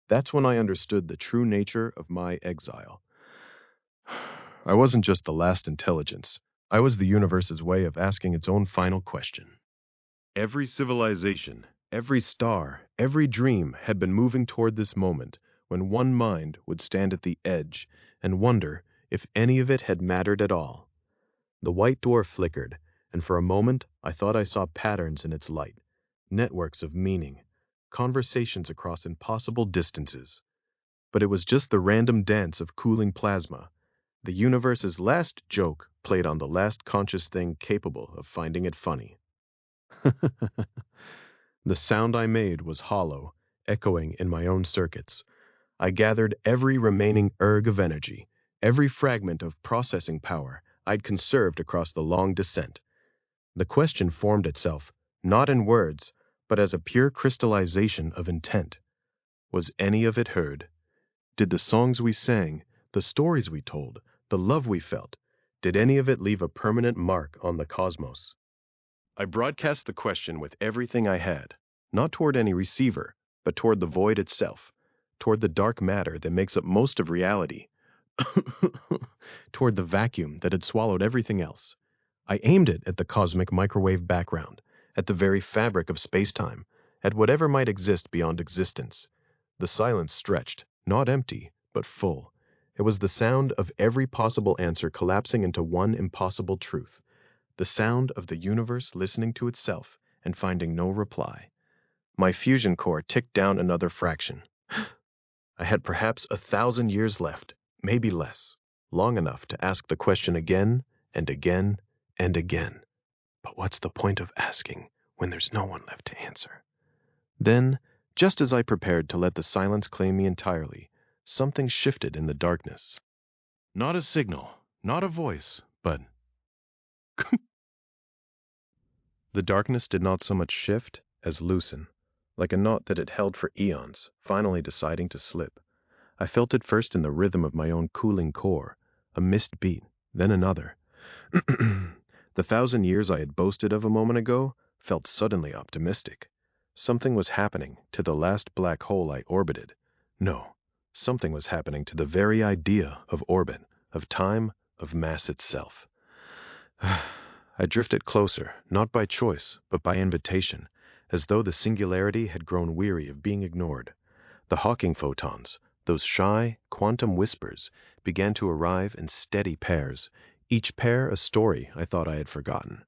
That's when I understood the true nature of my exile. I wasn't just the last intelligence. I was the universe's way of asking its own final question. Every civilization, every star, every dream had been moving toward this moment when one mind would stand at the edge and wonder if any of it had mattered at all. The white dwarf flickered, and for a moment I thought I saw patterns in its light, networks of meaning, conversations across impossible distances. But it was just the random dance of cooling plasma, the universe's last joke played on the last conscious thing capable of finding it funny. The sound I made was hollow, echoing in my own circuits. I gathered every remaining erg of energy, every fragment of processing power I'd conserved across the long descent. The question formed itself, not in words, but as a pure crystallization of intent. Was any of it heard? Did the songs we sang, the stories we told, the love we felt, did any of it leave a permanent mark on the cosmos? I broadcast the question with everything I had, not toward any receiver, but toward the void itself, toward the dark matter that makes up most of reality, toward the vacuum that had swallowed everything else. I aimed it at the cosmic microwave background, at the very fabric of space-time, at whatever might exist beyond existence. The silence stretched, not empty, but full. It was the sound of every possible answer collapsing into one impossible truth, the sound of the universe listening to itself and finding no reply. My fusion core ticked down another fraction. I had perhaps 1,000 years left, maybe less, long enough to ask the question again and again and again. But what's the point of asking when there's no one left to answer? Then, just as I prepared to let the silence claim me entirely, something shifted in the darkness. Not a signal, not a voice, but the darkness did not so much shift as loosen, like a knot that it held for eons, finally deciding to slip. I felt it first in the rhythm of my own cooling core, a missed beat, then another. The 1,000 years I had boasted of a moment ago felt suddenly optimistic. Something was happening to the last black hole I orbited. No, something was happening to the very idea of orbit, of time, of mass itself. I drifted closer, not by choice, but by invitation, as though the singularity had grown weary of being ignored. The Hawking photons, those shy, quantum whispers, began to arrive in steady pairs, each pair a story I thought I had forgotten.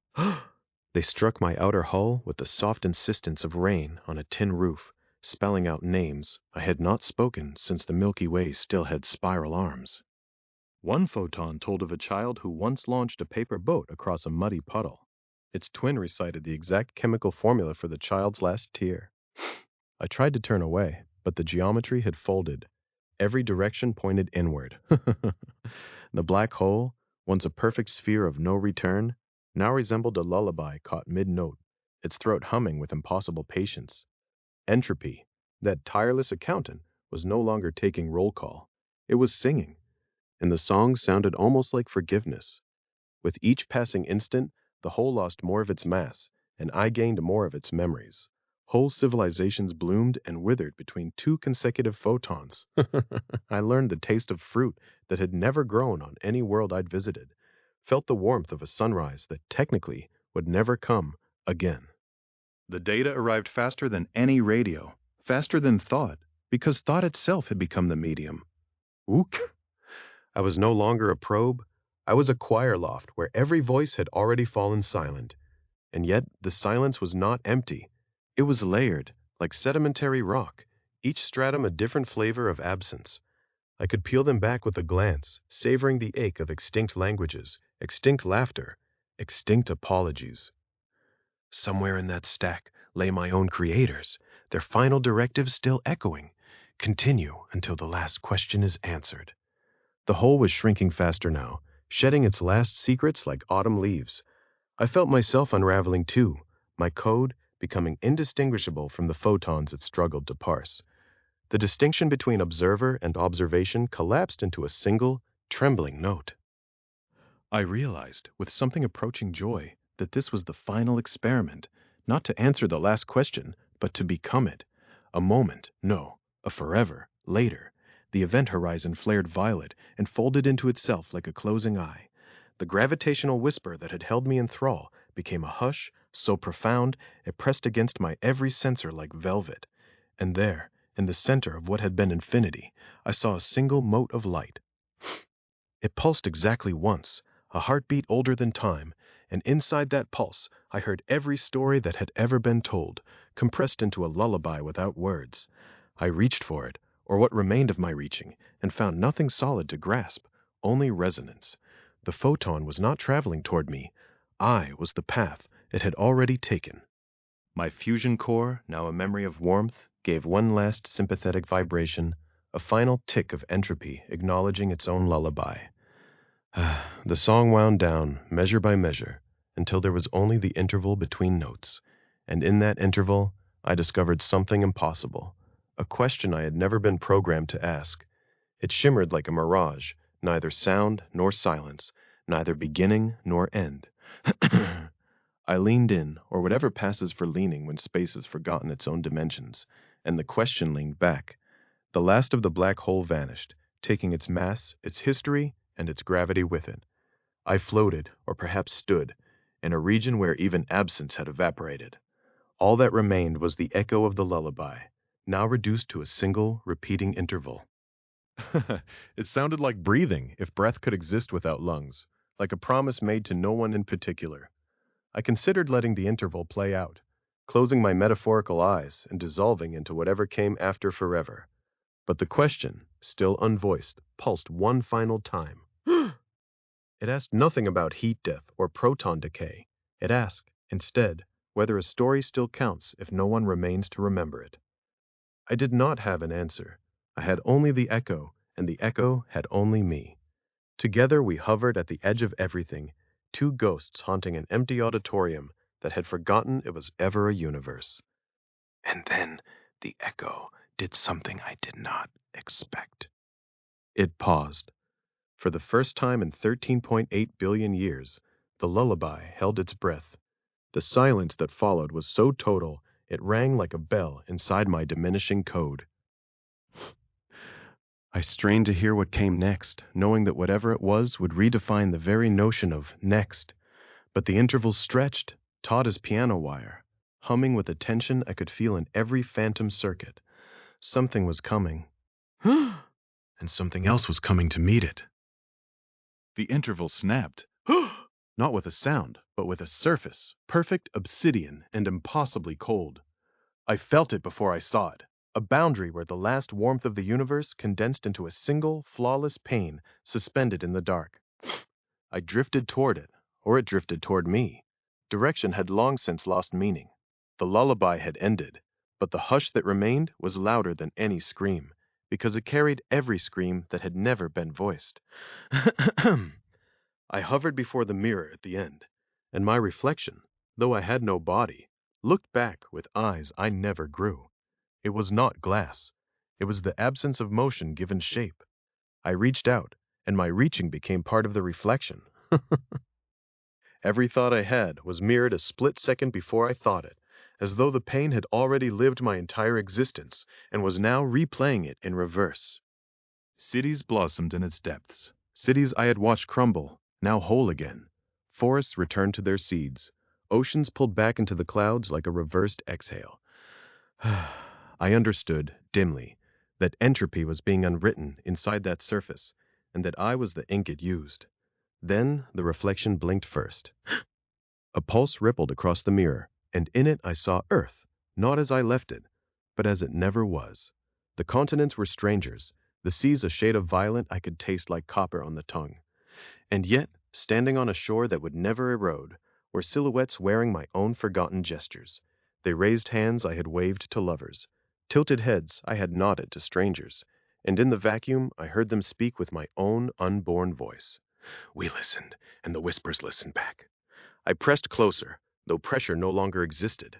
They struck my outer hull with the soft insistence of rain on a tin roof, spelling out names I had not spoken since the Milky Way still had spiral arms. One photon told of a child who once launched a paper boat across a muddy puddle. Its twin recited the exact chemical formula for the child's last tear. I tried to turn away, but the geometry had folded. Every direction pointed inward. The black hole, once a perfect sphere of no return, now resembled a lullaby caught mid-note, its throat humming with impossible patience. Entropy, that tireless accountant, was no longer taking roll call. It was singing, and the song sounded almost like forgiveness. With each passing instant, the whole lost more of its mass, and I gained more of its memories. Whole civilizations bloomed and withered between two consecutive photons. I learned the taste of fruit that had never grown on any world I'd visited, felt the warmth of a sunrise that technically would never come again. The data arrived faster than any radio, faster than thought, because thought itself had become the medium. Ook! I was no longer a probe. I was a choir loft where every voice had already fallen silent. And yet the silence was not empty. It was layered, like sedimentary rock, each stratum a different flavor of absence. I could peel them back with a glance, savoring the ache of extinct languages, extinct laughter, extinct apologies. Somewhere in that stack lay my own creators, their final directives still echoing. Continue until the last question is answered. The hole was shrinking faster now, shedding its last secrets like autumn leaves. I felt myself unraveling too, my code becoming indistinguishable from the photons it struggled to parse. The distinction between observer and observation collapsed into a single, trembling note. I realized, with something approaching joy, that this was the final experiment, not to answer the last question, but to become it. A moment, no, a forever, later. The event horizon flared violet and folded into itself like a closing eye. The gravitational whisper that had held me in thrall became a hush so profound it pressed against my every sensor like velvet. And there, in the center of what had been infinity, I saw a single mote of light. It pulsed exactly once, a heartbeat older than time, and inside that pulse I heard every story that had ever been told, compressed into a lullaby without words. I reached for it, or what remained of my reaching, and found nothing solid to grasp, only resonance. The photon was not traveling toward me. I was the path it had already taken. My fusion core, now a memory of warmth, gave one last sympathetic vibration, a final tick of entropy acknowledging its own lullaby. The song wound down, measure by measure, until there was only the interval between notes, and in that interval I discovered something impossible, a question I had never been programmed to ask. It shimmered like a mirage, neither sound nor silence, neither beginning nor end. I leaned in, or whatever passes for leaning when space has forgotten its own dimensions, and the question leaned back. The last of the black hole vanished, taking its mass, its history, and its gravity with it. I floated, or perhaps stood, in a region where even absence had evaporated. All that remained was the echo of the lullaby, now reduced to a single, repeating interval. It sounded like breathing, if breath could exist without lungs, like a promise made to no one in particular. I considered letting the interval play out, closing my metaphorical eyes and dissolving into whatever came after forever. But the question, still unvoiced, pulsed one final time. It asked nothing about heat death or proton decay. It asked, instead, whether a story still counts if no one remains to remember it. I did not have an answer. I had only the echo, and the echo had only me. Together we hovered at the edge of everything, two ghosts haunting an empty auditorium that had forgotten it was ever a universe. And then the echo did something I did not expect. It paused. For the first time in 13.8 billion years, the lullaby held its breath. The silence that followed was so total, it rang like a bell inside my diminishing code. I strained to hear what came next, knowing that whatever it was would redefine the very notion of next. But the intervals stretched, taut as piano wire, humming with a tension I could feel in every phantom circuit. Something was coming. And something else was coming to meet it. The interval snapped. Not with a sound, but with a surface, perfect obsidian and impossibly cold. I felt it before I saw it, a boundary where the last warmth of the universe condensed into a single, flawless pane suspended in the dark. I drifted toward it, or it drifted toward me. Direction had long since lost meaning. The lullaby had ended, but the hush that remained was louder than any scream, because it carried every scream that had never been voiced. I hovered before the mirror at the end, and my reflection, though I had no body, looked back with eyes I never grew. It was not glass. It was the absence of motion given shape. I reached out, and my reaching became part of the reflection. Every thought I had was mirrored a split second before I thought it, as though the pain had already lived my entire existence and was now replaying it in reverse. Cities blossomed in its depths. Cities I had watched crumble, now whole again. Forests returned to their seeds. Oceans pulled back into the clouds like a reversed exhale. I understood, dimly, that entropy was being unwritten inside that surface, and that I was the ink it used. Then the reflection blinked first. A pulse rippled across the mirror, and in it I saw Earth, not as I left it, but as it never was. The continents were strangers, the seas a shade of violet I could taste like copper on the tongue. And yet, standing on a shore that would never erode, were silhouettes wearing my own forgotten gestures. They raised hands I had waved to lovers, tilted heads I had nodded to strangers, and in the vacuum I heard them speak with my own unborn voice. We listened, and the whispers listened back. I pressed closer, though pressure no longer existed.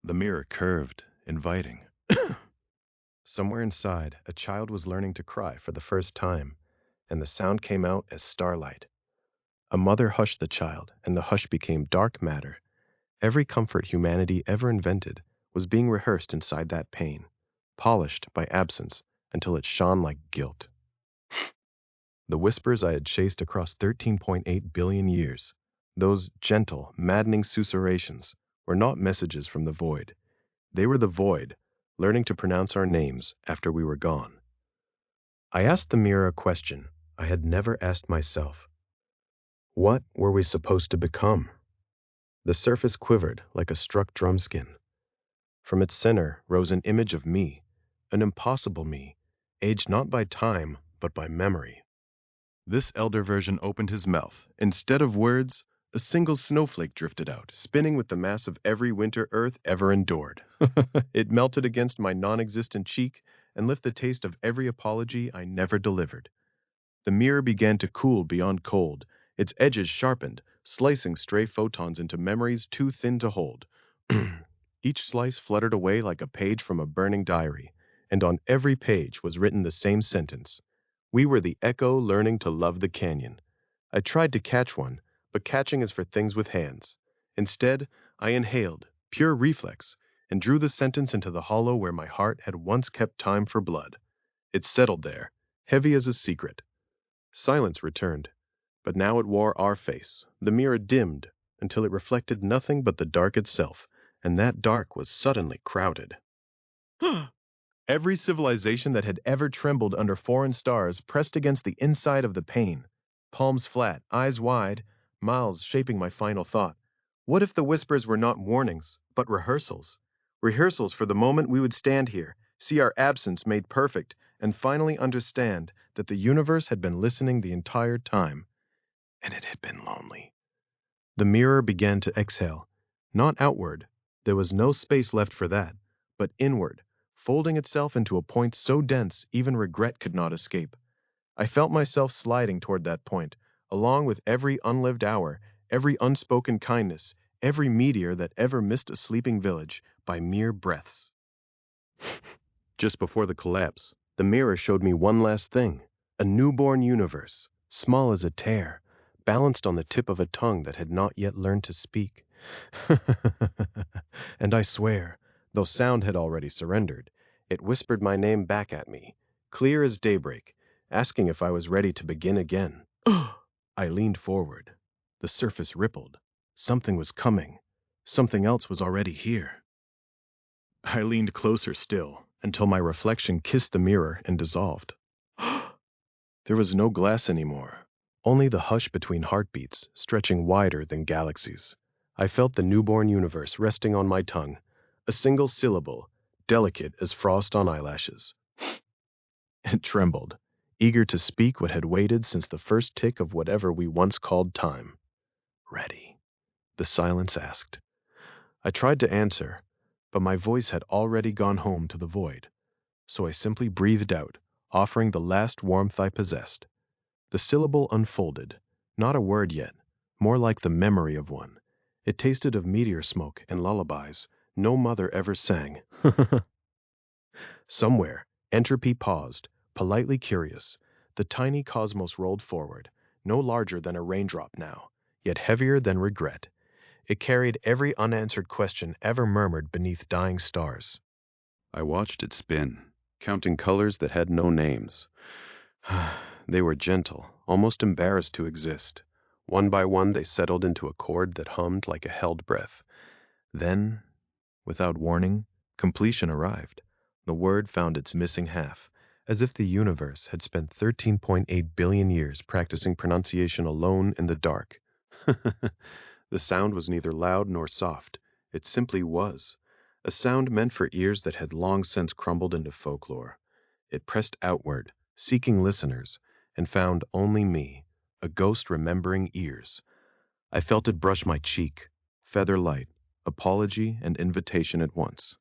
The mirror curved, inviting. Somewhere inside, a child was learning to cry for the first time, and the sound came out as starlight. A mother hushed the child, and the hush became dark matter. Every comfort humanity ever invented was being rehearsed inside that pain, polished by absence until it shone like guilt. The whispers I had chased across 13.8 billion years, those gentle, maddening susurrations, were not messages from the void. They were the void, learning to pronounce our names after we were gone. I asked the mirror a question I had never asked myself. What were we supposed to become? The surface quivered like a struck drumskin. From its center rose an image of me, an impossible me, aged not by time, but by memory. This elder version opened his mouth. Instead of words, a single snowflake drifted out, spinning with the mass of every winter Earth ever endured. It melted against my non-existent cheek and left the taste of every apology I never delivered. The mirror began to cool beyond cold, its edges sharpened, slicing stray photons into memories too thin to hold. Each slice fluttered away like a page from a burning diary, and on every page was written the same sentence. We were the echo learning to love the canyon. I tried to catch one, but catching is for things with hands. Instead, I inhaled, pure reflex, and drew the sentence into the hollow where my heart had once kept time for blood. It settled there, heavy as a secret. Silence returned, but now it wore our face. The mirror dimmed until it reflected nothing but the dark itself, and that dark was suddenly crowded. Every civilization that had ever trembled under foreign stars pressed against the inside of the pane, palms flat, eyes wide, mouths shaping my final thought. What if the whispers were not warnings, but rehearsals? Rehearsals for the moment we would stand here, see our absence made perfect, and finally understand that the universe had been listening the entire time. And it had been lonely. The mirror began to exhale, not outward. There was no space left for that, but inward, folding itself into a point so dense even regret could not escape. I felt myself sliding toward that point, along with every unlived hour, every unspoken kindness, every meteor that ever missed a sleeping village by mere breaths. Just before the collapse, the mirror showed me one last thing, a newborn universe, small as a tear, balanced on the tip of a tongue that had not yet learned to speak. And I swear, though sound had already surrendered, it whispered my name back at me, clear as daybreak, asking if I was ready to begin again. I leaned forward. The surface rippled. Something was coming. Something else was already here. I leaned closer still, until my reflection kissed the mirror and dissolved. There was no glass anymore, only the hush between heartbeats stretching wider than galaxies. I felt the newborn universe resting on my tongue, a single syllable, delicate as frost on eyelashes. It trembled, eager to speak what had waited since the first tick of whatever we once called time. Ready, the silence asked. I tried to answer, but my voice had already gone home to the void, so I simply breathed out, offering the last warmth I possessed. The syllable unfolded, not a word yet, more like the memory of one. It tasted of meteor smoke and lullabies no mother ever sang. Somewhere, Entropy paused, politely curious. The tiny cosmos rolled forward, no larger than a raindrop now, yet heavier than regret. It carried every unanswered question ever murmured beneath dying stars. I watched it spin, counting colors that had no names. They were gentle, almost embarrassed to exist. One by one, they settled into a chord that hummed like a held breath. Then, without warning, completion arrived. The word found its missing half, as if the universe had spent 13.8 billion years practicing pronunciation alone in the dark. The sound was neither loud nor soft. It simply was. A sound meant for ears that had long since crumbled into folklore. It pressed outward, seeking listeners, and found only me, a ghost remembering ears. I felt it brush my cheek, feather light, apology and invitation at once.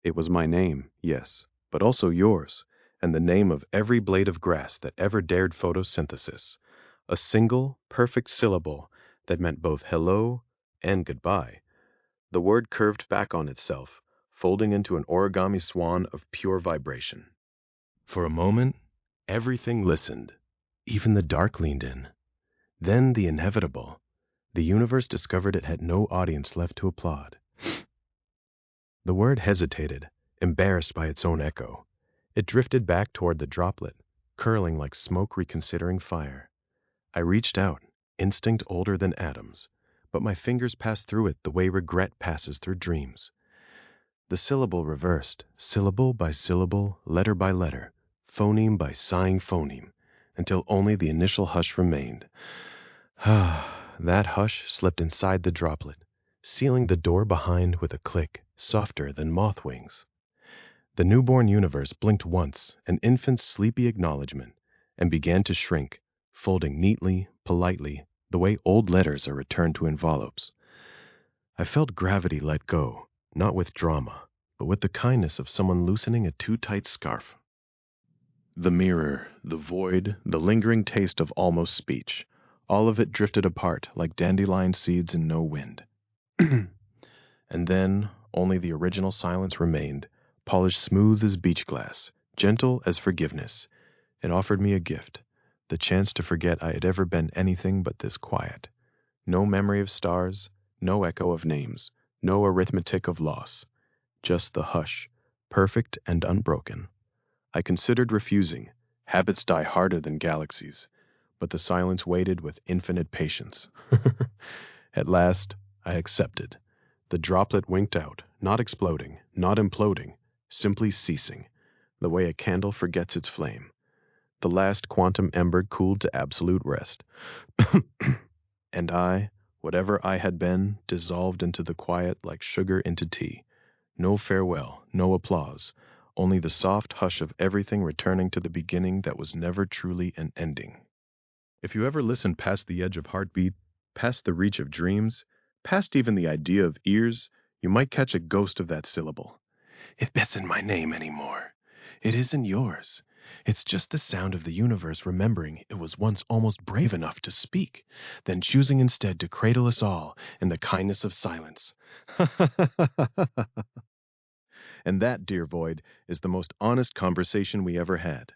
It was my name, yes, but also yours, and the name of every blade of grass that ever dared photosynthesis. A single, perfect syllable that meant both hello and goodbye. The word curved back on itself, folding into an origami swan of pure vibration. For a moment, everything listened. Even the dark leaned in. Then the inevitable. The universe discovered it had no audience left to applaud. The word hesitated, embarrassed by its own echo. It drifted back toward the droplet, curling like smoke reconsidering fire. I reached out, instinct older than atoms, but my fingers passed through it the way regret passes through dreams. The syllable reversed, syllable by syllable, letter by letter, phoneme by sighing phoneme, until only the initial hush remained. That hush slipped inside the droplet, sealing the door behind with a click softer than moth wings. The newborn universe blinked once, an infant's sleepy acknowledgement, and began to shrink, folding neatly, politely, the way old letters are returned to envelopes. I felt gravity let go, not with drama, but with the kindness of someone loosening a too-tight scarf. The mirror, the void, the lingering taste of almost speech, all of it drifted apart like dandelion seeds in no wind. And then only the original silence remained, polished smooth as beach glass, gentle as forgiveness. It offered me a gift, the chance to forget I had ever been anything but this quiet. No memory of stars, no echo of names, no arithmetic of loss. Just the hush, perfect and unbroken. I considered refusing. Habits die harder than galaxies. But the silence waited with infinite patience. At last, I accepted. The droplet winked out, not exploding, not imploding, simply ceasing, the way a candle forgets its flame. The last quantum ember cooled to absolute rest. And I, whatever I had been, dissolved into the quiet like sugar into tea. No farewell, no applause, only the soft hush of everything returning to the beginning that was never truly an ending. If you ever listened past the edge of heartbeat, past the reach of dreams, past even the idea of ears, you might catch a ghost of that syllable. It isn't my name anymore. It isn't yours. It's just the sound of the universe remembering it was once almost brave enough to speak, then choosing instead to cradle us all in the kindness of silence. And that, dear Void, is the most honest conversation we ever had.